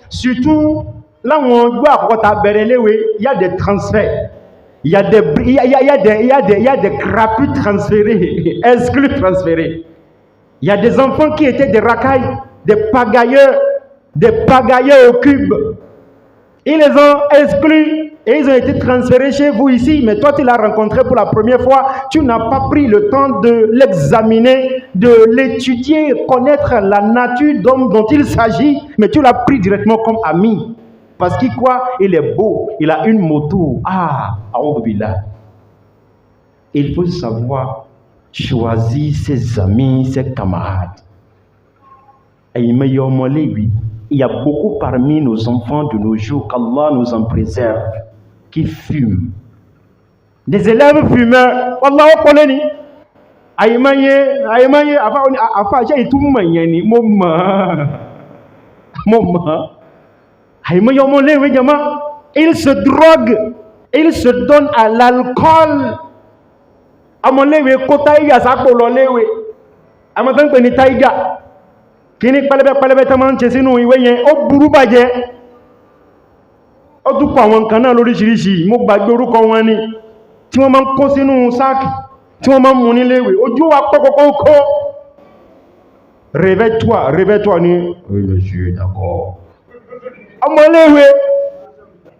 surtout là où on doit il y a des transferts, il y a des crapules transférés, exclus transférés. Il y a des enfants qui étaient des racailles, des pagailleurs au cube. Ils les ont exclus et ils ont été transférés chez vous ici. Mais toi, tu l'as rencontré pour la première fois. Tu n'as pas pris le temps de l'examiner, de l'étudier, connaître la nature d'homme dont il s'agit. Mais tu l'as pris directement comme ami. Parce qu'il quoi? Il est beau, il a une moto. Il faut savoir choisir ses amis, ses camarades. Il y a beaucoup parmi nos enfants de nos jours, qu'Allah nous en préserve, qui fument. Des élèves fumeurs, Allah okoleni. Ils se droguent, ils se donnent à l'alcool. Kini pẹlẹbẹ tá máa ń ṣe sínú ìwé yẹn ó burú bàjẹ́. Ó tún pa àwọn kan náà lóríṣiríṣi, mo gbàgbé orúkọ wọn ni, tí wọ́n máa ń kó sínú sáàkì, tí wọ́n máa ń mú níléèwé, ojú wa kókókókó. Réveille-toi ni, oui monsieur, d'accord. Ọmọ iléèwé,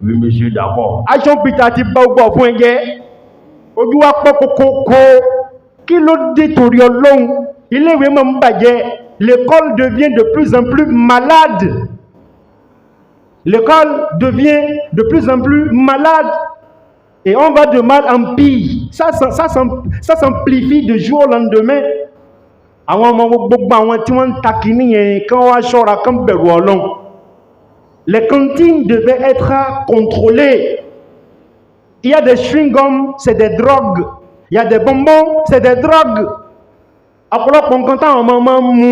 oui monsieur, d'accord. Action Peter ti bá ọgbà fún ẹgẹ, ojú wa kókókókó. Kí ló dé torí Ọlọ́run? Iléèwé máa ń bàjẹ́. L'école devient de plus en plus malade. L'école devient de plus en plus malade. Et on va de mal en pire. Ça s'amplifie de jour au lendemain. Les cantines devaient être contrôlées. Il y a des chewing-gums, c'est des drogues. Il y a des bonbons, c'est des drogues. Ọ̀pọ̀lọpọ̀ nǹkan táwọn ọmọ máa ń mú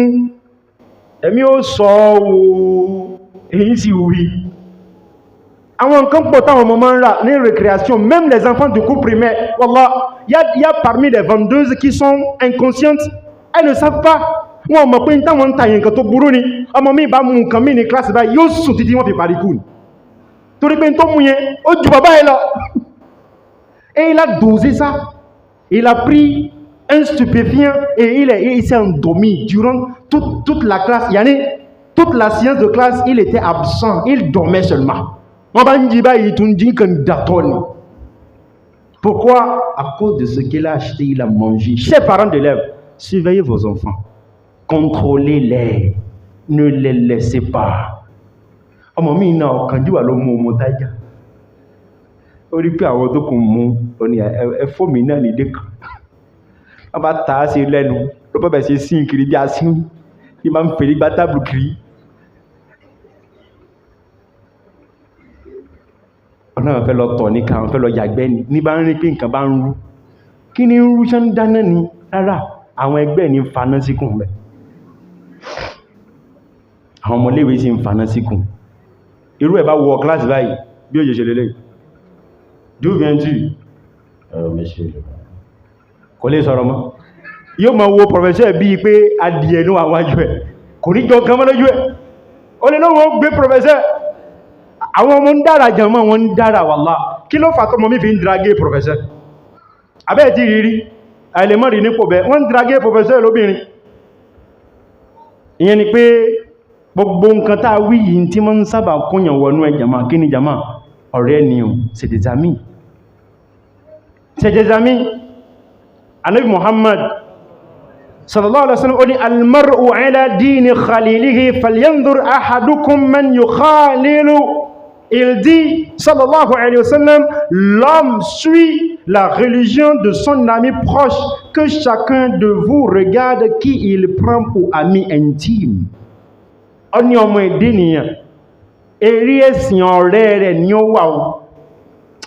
ẹ̀mí ó sọ ooo èyí sì wí. Àwọn nǹkan pọ̀ táwọn ọmọ máa ń rà ní récréation, même les enfants du cours primaire. Wallah, il y a parmi les vendeuses qui sont inconscientes, elles ne savent pas. Wọn mọ̀ pé táwọn ń ta nǹkan tó burú ni. Ọmọ mi bá mú nǹkan mi ní classe báyìí yóò sùn títí wọ́n fi parí kù. Torí pé tó mú yẹn ó ju bàbá yẹn lọ. Et il a dosé ça. Il a pris un stupéfiant et il s'est endormi durant toute la classe. Toute la séance de classe, il était absent. Il dormait seulement. Pourquoi? À cause de ce qu'il a acheté, il a mangé. Chers parents d'élèves, surveillez vos enfants. Contrôlez-les. Ne les laissez pas. On va tasser les nous. Le peuple c'est signe qui dit à signe. Il m'a fait les batables cri. On a fait le tonique, on fait le yagben. Ni ba ni pin kan ba nru. Kini nru chan dana ni rárá. Àwọn ẹgbẹ́ ni fana sikun be. Àwọn ọmọ léwe sì ń fana sikun. Irú ẹ̀ bá wọ class báyìí bí ó ṣe lele. D'où viens-tu? Monsieur. Kò lè sọ̀rọ̀ mọ́. yóò máa wo professor bíi pé adìẹ ní àwájú ẹ̀ kò ní jọ kan mọ́ lójú ẹ̀ ó lè lọ́wọ́ gbé professor àwọn ọmọ ń dára jẹmọ́ wọn ń dára wàlá kí ló fàtọ́ mọ́ mí fi ń dragé professor abẹ́ ti rírí àìlèmọ́rí nípò bẹ́ wọ́n ń dragé professor lóbìnrin ìyẹn ni pé gbogbo nǹkan tá wí yìí tí mọ́ ń sábà kúnyàn wọnú ẹ jama kí ni jama ọ̀rẹ́ ni o c'est des amis Ànábì Muhammad sallallahu alaihi wasallam ó ní almar'u ala dini khalilihi falyanzur ahadukum man yukhalilu. Il dit, sallallahu alayhi wa sallam, l'homme suit la religion de son ami proche, que chacun de vous regarde qui il prend pour ami intime. Oni ọmọ èdè nìyàn, èrí ẹ̀sìn ọ̀rẹ́ rẹ̀ ni ó wà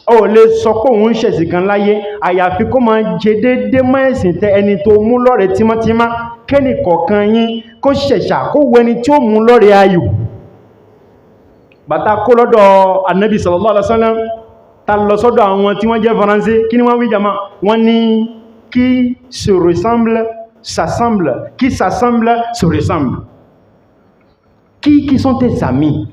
ó lè sọ pé òun ṣẹ̀sìn kan láyé, àyàfi kó máa jẹ déédé mọ́ ẹ̀sìn tẹ ẹni tó mú lọ́rẹ̀ tímọ́tímọ́, kẹ́nì kọ̀ọ̀kan yín kó ṣẹ̀ṣà kó wọ ẹni tí ó mú lọ́rẹ̀ ayò. Bàtà kó lọ́dọ̀ Ànábì sallallahu alaihi wasallam ta lọ sọ́dọ̀ àwọn tí wọ́n jẹ́ Faransé kí ni wọ́n wí jama wọ́n ní qui se ressemble s'assemble, qui s'assemble se ressemble. Qui sont tes amis?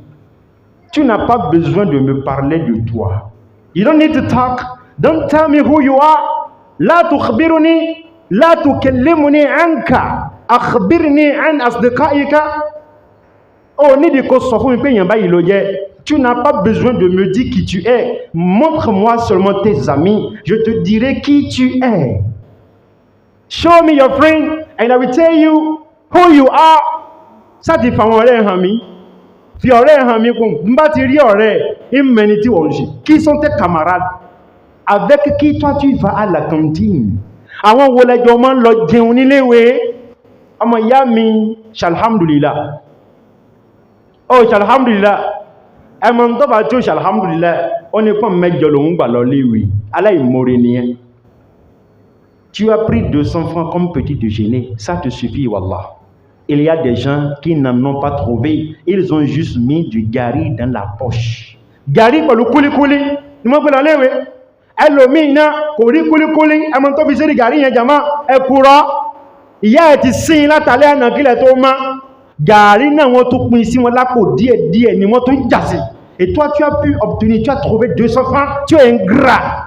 Tu n'as pas besoin de me parler de toi. You don't need to talk. Don't tell me who you are. La tukhbiruni, la tukallimuni anka. Akhbirni an asdiqaika. Oh, ni de ko sọ fún mi pé yan báyìí ló jẹ́. Tu n'as pas besoin de me dire qui tu es. Montre-moi seulement tes amis. Je te dirai qui tu es. Show me your friend and I will tell you who you are. Ça ti fa àwọn ọ̀rẹ́ hàn mí. Fi ọ̀rẹ́ hàn mí kún. N bá ti rí ọ̀rẹ́, ìmẹ́ni tí wọ́n ṣe. Qui sont tes camarades? Avec qui toi tu vas à la cantine? Àwọn wo lẹ́jọ́ máa ń lọ jẹun níléèwé. Ọmọ ìyá mi, shalhamdulillah. Oh, shalhamdulillah. Ẹmọ tó bá tó shalhamdulillah, ó ní pọ́n mẹ́jọ lòun gbà lọ léèwé. Aláìmoore nìyẹn. Tu as pris 200 francs comme petit déjeuner, ça te suffit, wallah. Il y a des gens qui n'en ont pas trouvé, ils ont juste mis du gari dans la poche. Gari pẹ̀lú kúlíkúlí, ni wọ́n pè lọ léèwé. Ẹlòmíì náà kò rí kúlíkúlí, ẹmọ tó fi sí gàrí yẹn jàmá, ẹkùrọ́. Ìyá ẹ̀ ti sín látàlẹ́ àná kílẹ̀ tó má. Gàrí náà wọ́n tó pín sí wọn lápò díẹ̀díẹ̀ ni wọ́n tó ń jà sí. Et toi, tu as pu obtenir, tu as trouvé 200 francs, tu es ingrat.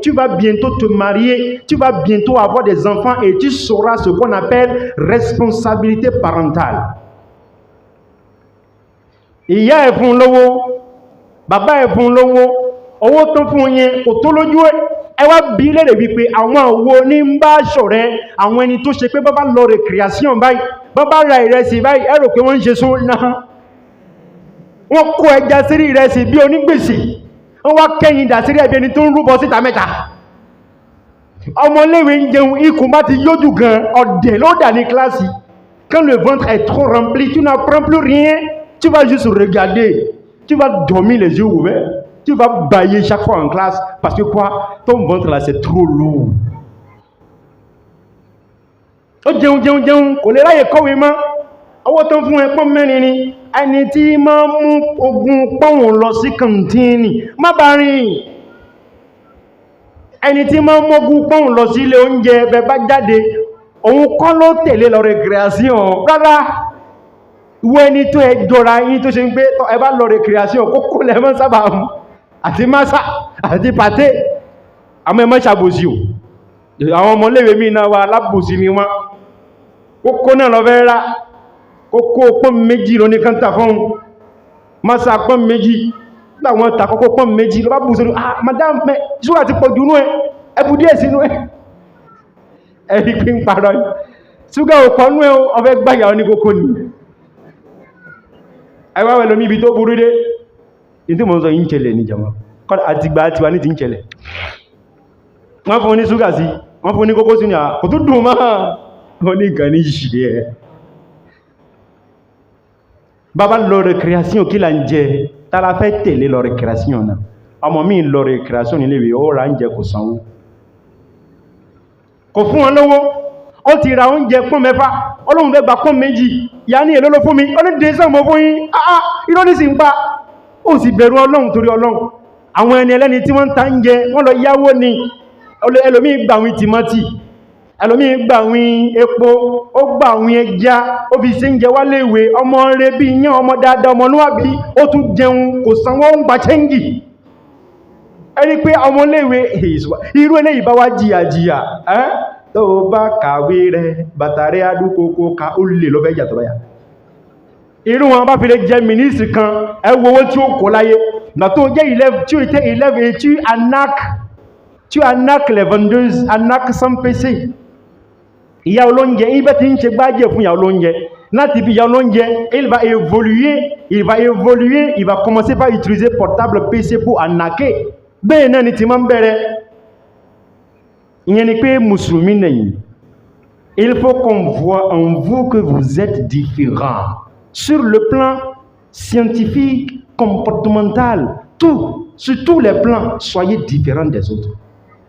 Tu vas bientôt te marier, tu vas bientôt avoir des enfants et tu sauras ce qu'on appelle responsabilité parentale. Ìyá ẹ̀ fún lówó, bàbá ẹ̀ fún lówó, owó tó fún yẹn kò tó lójú ẹ̀. Ẹ wá bi léèrè wípé àwọn wo ní ń bá ṣọ̀rẹ́, àwọn ẹni tó ṣe pé bá bá lọ récréation báyìí, bá bá ra ìrẹsì báyìí, ẹ rò pé wọ́n ń ṣe sún náà. Wọ́n kó ẹja sí ìrẹsì bí onígbèsè. Wọ́n wá kẹ́yìn dà sí ẹbí ẹni tó ń rúbọ síta mẹ́ta. Ọmọléwé ń jẹun ikùn bá ti yójú gan ọ̀dẹ̀ ló dà ní kíláàsì. Quand le ventre est trop rempli, tu n'apprends plus rien. Tu vas juste regarder. Tu vas dormir les yeux ouverts. Tu vas bailler chaque fois en classe. Parce que quoi? Ton ventre là c'est trop lourd. Ó jẹun kò lè ráyè kọ́wé mọ́. Owó tó ń fún ẹ pọ́n mẹ́rin ni. Ẹni tí máa mú ogún pọ́wọ̀n lọ sí kàntíìnì má bá rìn. Ẹni tí máa mú ogún pọ́wọ̀n lọ sí ilé oúnjẹ bẹ bá jáde òun kọ́ ló tẹ̀lé lọ récréation rárá. Ìwọ ẹni tó ẹ jọra yín tó ṣe ń gbé ẹ bá lọ récréation kókó lẹ́mọ́ sábà mú àti másà àti pàté àmọ́ ẹ má ṣàbòsí o. Àwọn ọmọléwé mi náà wà alábòsí ni wọ́n kókó náà lọ fẹ́ rà. Kókó pọ́n méjì ló ní kántà fún masa pọ́n méjì láwọn tàkókó pọ́n méjì lọ bá bú sórí madame mẹ́ ṣúgbà ti pọ̀ jùnú ẹ ẹbù díẹ̀ sínú ẹ ẹ̀rí pín ń parọ́ ṣúgbà òpọ̀ nú ẹ ọfẹ́ gbáyà ní kókó ní ẹwàwẹ̀ lómi ibi tó burú dé ìdí mọ́ sọ ìǹkẹlẹ̀ ní jama àti gbà àti wà ní ti ìǹkẹlẹ̀ wọ́n fún ní ṣúgà sí wọ́n fún ní kókó sí ní àkó tó dùn máa wọ́n ní ìgbà ní ìṣìdí ẹ̀ bàbá lọ récréation kí là ń jẹ tààrà fẹ́ tẹ̀lé lọ récréation náà ọmọ mi lọ récréation nílé ìwé ó ra oúnjẹ kò sanwó kò fún wọn lówó ó ti ra oúnjẹ pọ́n mẹ́fà ọlọ́run fẹ́ gba pọ́n méjì ìyá ní èlò ló fún mi ó ní dẹ́sán mọ́ fún yín irọ́ ní sì ń pa ó sì bẹ̀rù ọlọ́run torí ọlọ́run àwọn ẹni ẹlẹ́ni tí wọ́n ń ta ń jẹ wọ́n lọ yáwó ni ẹlòmí gba àwọn tìmọ́tì, ẹlòmí gba àwọn epo, ó gba àwọn ẹja, ó fi ṣe ń jẹ wá léèwé, ọmọ rẹ̀ bí yán, ọmọ dáadáa, ọmọ níwàbí, ó tún jẹun kò sanwó ń gba chẹ́ngì. Ẹni pé ọmọ léèwé irú eléyìí bá wá jìyà tó bá kàwé rẹ̀ bàtà rẹ̀ adúkòkò ká ó lè lọ fẹ́ jà tó báyà. Irú wọn bá fi lè jẹ mínísítì kan, ẹ wo owó tí ó kó láyé. Nà tó jẹ́ 11, tu étais 11 et tu arnaques les vendeuses, arnaques sans PC. Ìyá olóúnjẹ, ibẹ̀ tí ń ṣe gbájẹ̀ fún ìyá olóúnjẹ. Láti bí ìyá olóúnjẹ, il va évoluer, il va commencer par utiliser portable PC pour arnaquer. Bẹ́ẹ̀ náà ni ti máa ń bẹ̀rẹ̀. Ìyẹn ni pé Mùsùlùmí nẹ̀yìn. Il faut qu'on voit en vous que vous êtes différent. Sur le plan scientifique, comportemental, tout, sur tous les plans, soyez différents des autres.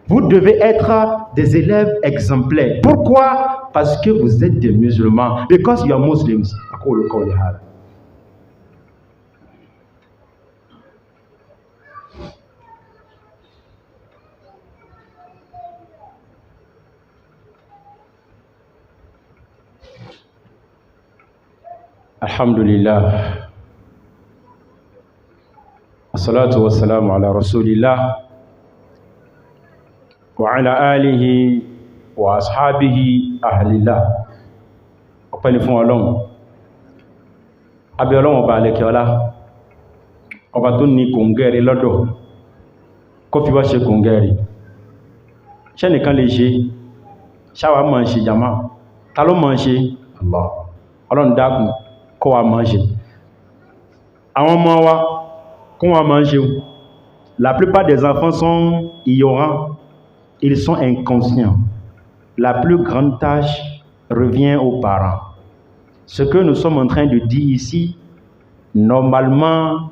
Vous devez être des élèves exemplaires. Pourquoi? Parce que vous êtes des musulmans. Because you are Muslims. Alhamdulillah. Assalatu wassalamu ala rasulillah wa ala alihi wa ashabihi ahlillah. Ọpẹ́ ni fún Ọlọ́run. Àbí Ọlọ́run ọba àlekè ọlá, ọba tó ní kòǹgẹ́rì lọ́dọ̀, kó fi wá ṣe kòǹgẹ́rì. Ṣẹ́nìkan lè ṣe, ṣáwà máa ṣe jàmá, ta ló máa ṣe? Allah. Ọlọ́run dákun kó wa máa ṣe. Àwọn ọmọ wa kó wa máa ṣe. La plupart des enfants sont ignorants, ils sont inconscients. La plus grande tâche revient aux parents. Ce que nous sommes en train de dire ici, normalement,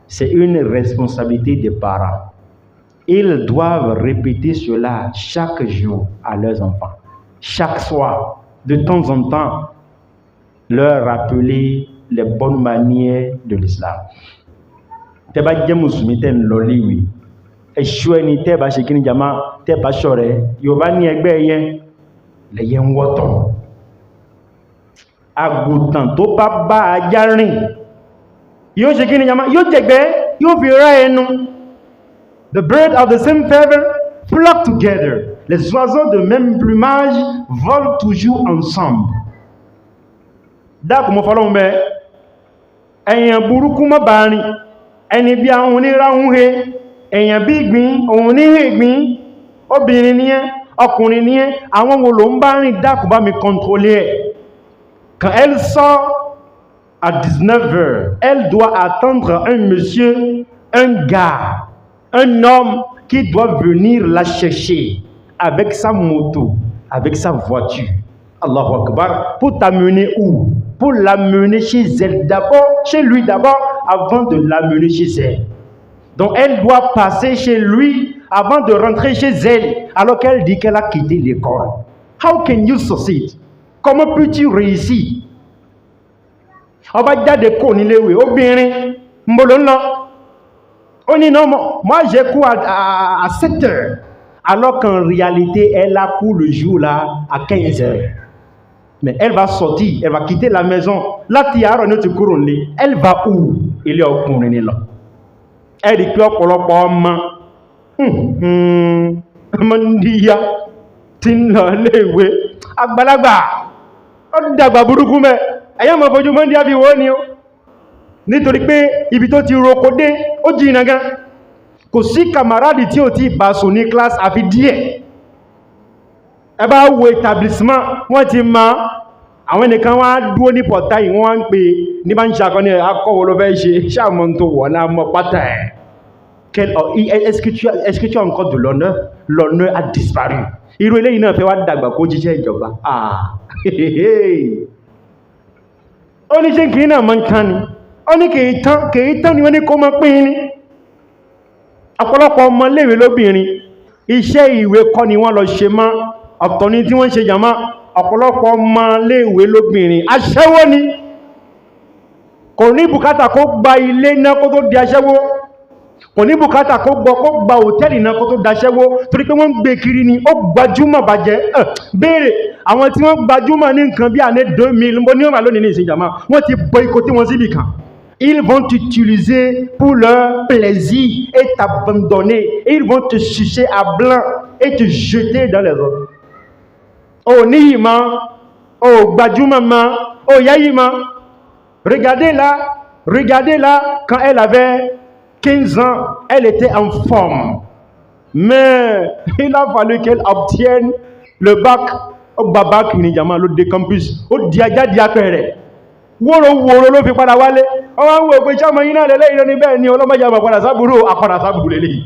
c'est une responsabilité des parents. Ils doivent répéter cela chaque jour à leurs enfants. Chaque soir, de temps en temps, leur rappeler les bonnes manières de l'islam. Tẹ́ bá jẹ́ Mùsùlùmí tẹ́ ń lọ léèwé, ẹ̀ṣọ́ ẹni tẹ́ bá ṣe kí ní jama, tẹ́ bá ṣọ̀rẹ́, Yorùbá ní ẹgbẹ́ yẹn lẹ́yẹ ń wọ́tọ̀. Àgùntàn tó bá bá ajá rìn yóò ṣe kí ní jama, yóò jẹ̀gbẹ́, yóò fi rá ẹnu. The birds of the same feather flock together. Les oiseaux de même plumage volent toujours ensemble. Dákùn mọ́ fọ́lọ́run bẹ́, èyàn burúkú mọ́ bá rìn, ẹni bí àwọn onírá ń he, èyàn bí ìgbín, òun ní ìgbín, obìnrin ní ẹ́, ọkùnrin ní ẹ́, àwọn wo ló ń bá rìn, dákùn bá mi contrôler ẹ̀. Quand elle sort à 19h, elle doit attendre un monsieur, un gars, un homme qui doit venir la chercher avec sa moto, avec sa voiture. Allahu Akbar, pour t'amener où? Pour l'amener chez elle d'abord, chez lui d'abord, avant de l'amener chez elle. Donc elle doit passer chez lui avant de rentrer chez elle, alors qu'elle dit qu'elle a quitté l'école. How can you succeed? Comment peux-tu réussir? On va dire des cons, il est où? Obìnrin, mbolona. On dit non, moi j'ai cours à 7 heures, alors qu'en réalité elle a cours le jour là à 15 heures. Mais elle va sortir, elle va quitter la maison. Là, tu as notre couronne. Elle va où? Il est au couronne là. Elle dit que pour le Mandia, Tina, Lewe, Agbalagba, Odagba Burukume, Ayam of Mandia Viwonio. Nítorí pé ibi tó ti roko dé, ó jìnnà gan. Kò sí camarade tí ó ti bá sùn ní classe àfi díẹ̀. Ẹ bá wo établissement, wọ́n ti ma àwọn ẹnìkan wá dúró ní pọ̀tá yìí, wọ́n wá ń pè ní bá ń ṣàkọ́ ní akọ́wọ́ ló fẹ́ ṣe ṣàmọ́ tó wọ̀ náà mọ́ pátá ẹ̀. Est-ce que tu as encore de l'honneur? L'honneur a disparu. Irú eléyìí náà fẹ́ wá dàgbà kó jíṣẹ́ ìjọba. Ó ní ṣe kìí náà mọ́ ń tán ni. Ó ní kìí tán ni wọ́n ní kó mọ́ pín ní. Ọ̀pọ̀lọpọ̀ ọmọ léèwé lóbìnrin, iṣẹ́ ìwé kọ́ ni wọ́n lọ ṣe mọ́. Ọ̀tọ̀ ni tí wọ́n ṣe jàmá, ọ̀pọ̀lọpọ̀ ọmọ léèwé lóbìnrin aṣẹ́wó ni, kò ní bùkátà kó gba ilé náà kó tó di aṣẹ́wó. kò ní bùkátà kó gba hòtẹ́ẹ̀lì náà kó tó daṣẹ́wó torí pé wọ́n ń gbé kiri ni ó gbajúmọ̀ bàjẹ́ béèrè àwọn tí wọ́n gbajúmọ̀ ní nǹkan bí àné 2000 mo ní ọmọ lónìí ní ìsìnjàmá wọ́n ti bọ ikọ̀ tí wọ́n síbì kan. Ils vont t'utiliser pour leur plaisir et t'abandonner. Ils vont te sucer à blanc et te jeter dans les eaux. Oh nihima, oh gbajúmọ̀, oh yayima. Regardez là, quand elle avait 15 ans, elle était en forme. Mais il a fallu qu'elle obtienne le bac au Babak Nijama, l'autre de campus, au Diadia Diapere. Woro ló fi padà wálé. Ọwọ́ ń wo pé ṣáàmù yín náà lélẹ́yìn lónìí bẹ́ẹ̀ ni ọlọ́mọdé àmọ̀ padà sábúrú àpadà sábúrú lélẹ́yìn.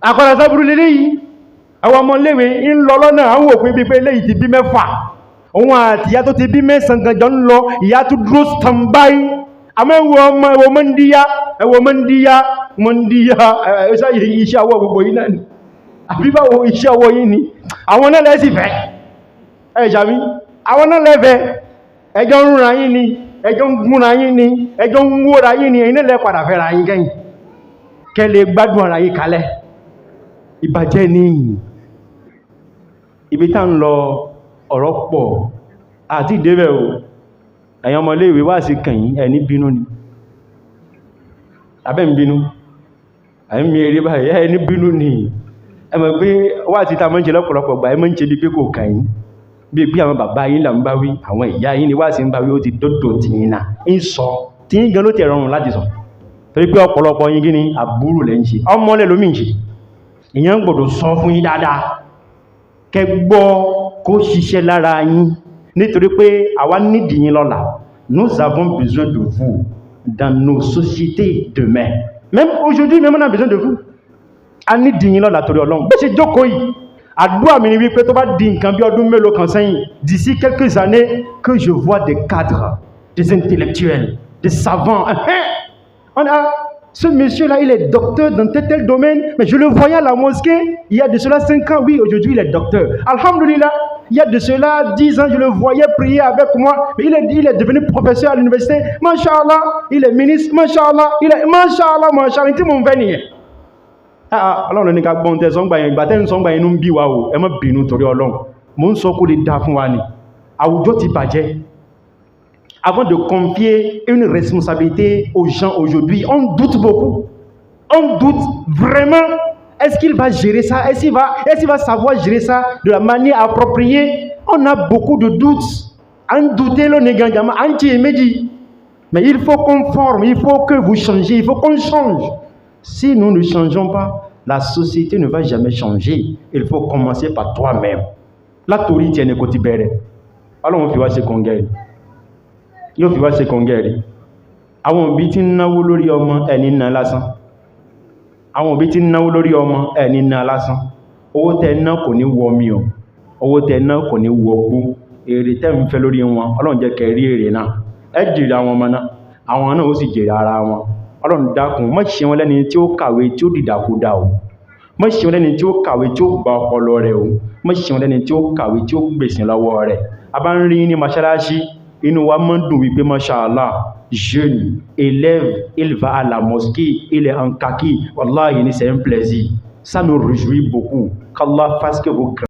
Àpadà sábúrú lélẹ́yìn. Àwọn ọmọ léwe ń lọ lọ́nà àwọn òpin bíi pé léyìí ti bí mẹ́fà. Òun àti ìyá tó ti bí mẹ́sàn-án ganjọ́ ń lọ, ìyá tó dúró standby. Àmọ́ ẹ̀wọ̀ mọ́ndíyá ẹ̀ṣá iṣẹ́ ọwọ́ gbogbo yìí náà ni. Àbí báwo iṣẹ́ ọwọ́ yìí ni? Àwọn náà lẹ́sì fẹ́. Ṣàbí? Àwọn náà lẹ́fẹ́. Ẹjọ́ ń rúnra yín ni, ẹjọ́ ń gúnra yín ni, ẹjọ́ ń wóra yín ni, ẹ̀yin náà lẹ́ padà fẹ́ra yín kẹ́yìn. Kẹ́ lè gbádùn ara yín kalẹ̀. Ìbàjẹ́ ni. Ibi tá ń lọ ọ̀rọ̀ pọ̀ àti ìdébẹ̀ o. Ẹ̀yin ọmọ ilé ìwé wá sí kẹ̀yìn ẹni bínú ni. Abẹ́ ń bínú. Ẹ̀mí eré báyìí ẹni bínú ni. Ẹ mọ̀ pé wá sí ta mọ́ ń ṣe lọ́pọ̀lọpọ̀ gbà ẹ mọ́ ń ṣe bí pé kò kẹ̀yìn. Bí i àwọn bàbá yín là ń bá wí, àwọn ìyá yín ni wá sí ń bá wí ó ti dọ́dọ̀ tí yín náà. ń sọ tí yín gan ló tẹ̀ rọrùn láti sọ torí pé ọ̀pọ̀lọpọ̀ yín gíní àbúrò lẹ́ ń ṣe ọmọ lẹ́ lómi ń ṣe ìyẹn gbọ́dọ̀ sọ fún yín dáadáa kẹgbọ́ kó ṣiṣẹ́ lára yín nítorí pé àwa nídìí yín lọ́la. Nous avons besoin de vous dans nos sociétés demain. Même aujourd'hui, même on a besoin de vous. A nídìí yín lọ́la torí Ọlọ́run. Bó ṣe jókòó yìí, àdúrà mi ni wípé tó bá di nǹkan bí ọdún mélòó kan sẹ́yìn, d'ici quelques années, que je vois des cadres, des intellectuels, des savants. On a ce monsieur-là, il est docteur dans tel domaine, mais je le voyais à la mosquée, il y a de cela 5 ans, oui, aujourd'hui il est docteur. Alhamdulillah, il y a de cela 10 ans, je le voyais prier avec moi, mais il est devenu professeur à l'université. Masha'Allah, il est ministre, Masha'Allah, il est Masha'Allah, Masha'Allah, il est mon vénir. Ọlọ́run ní ká gbọ́n tẹ́ sọ́ngbà yẹn ìgbà tẹ́ ń sọ́ngbà yẹn ń bí wa o ẹ má bínú torí Ọlọ́run mo ń sọ kó lè dá fún wa ni àwùjọ ti bàjẹ́. Avant de confier une responsabilité aux gens aujourd'hui, on doute beaucoup. On doute vraiment. Est-ce qu'il va gérer ça? Est-ce qu'il va savoir gérer ça de la manière appropriée? On a beaucoup de doutes. En douter le négandama, anti-médi. Mais il faut qu'on forme, il faut que vous changiez, il faut qu'on change. Si nous ne changeons pas, la société ne va jamais changer. Il faut commencer par toi-même. La tori tienne côté bere. Alors on fait voir ce qu'on gagne. Yóò fi wá ṣe kọ̀ǹgẹ̀rì. Àwọn òbí tí ń náwó lórí ọmọ ẹni ná lásán. Àwọn òbí tí ń náwó lórí ọmọ ẹni ná lásán. Owó tẹ́ ná kò ní wọ mi o. Owó tẹ́ ná kò ní wọ gbó. Èrè tẹ́ ń fẹ́ lórí wọn. Ọlọ́run jẹ́ kẹ́ rí èrè náà. Ẹ jèrè àwọn ọmọ náà. Àwọn náà ó sì jèrè ara wọn. Ọlọ́run dákun má ṣe wọn lẹ́ni tí ó kàwé tí ó dìdàkudà o. Má ṣe wọn lẹ́ni tí ó kàwé tí ó gba ọpọlọ rẹ̀ o. Má ṣe wọn lẹ́ni tí ó kàwé tí ó gbèsè lọ́wọ́ rẹ̀. A bá ń rí ní mọ́ṣáláṣí inú wa máa ń dùn wípé Masha'Allah jeune élève il va à la mosquée il est en kaki wallahi c'est un plaisir, ça nous réjouit beaucoup qu'Allah fasse que vous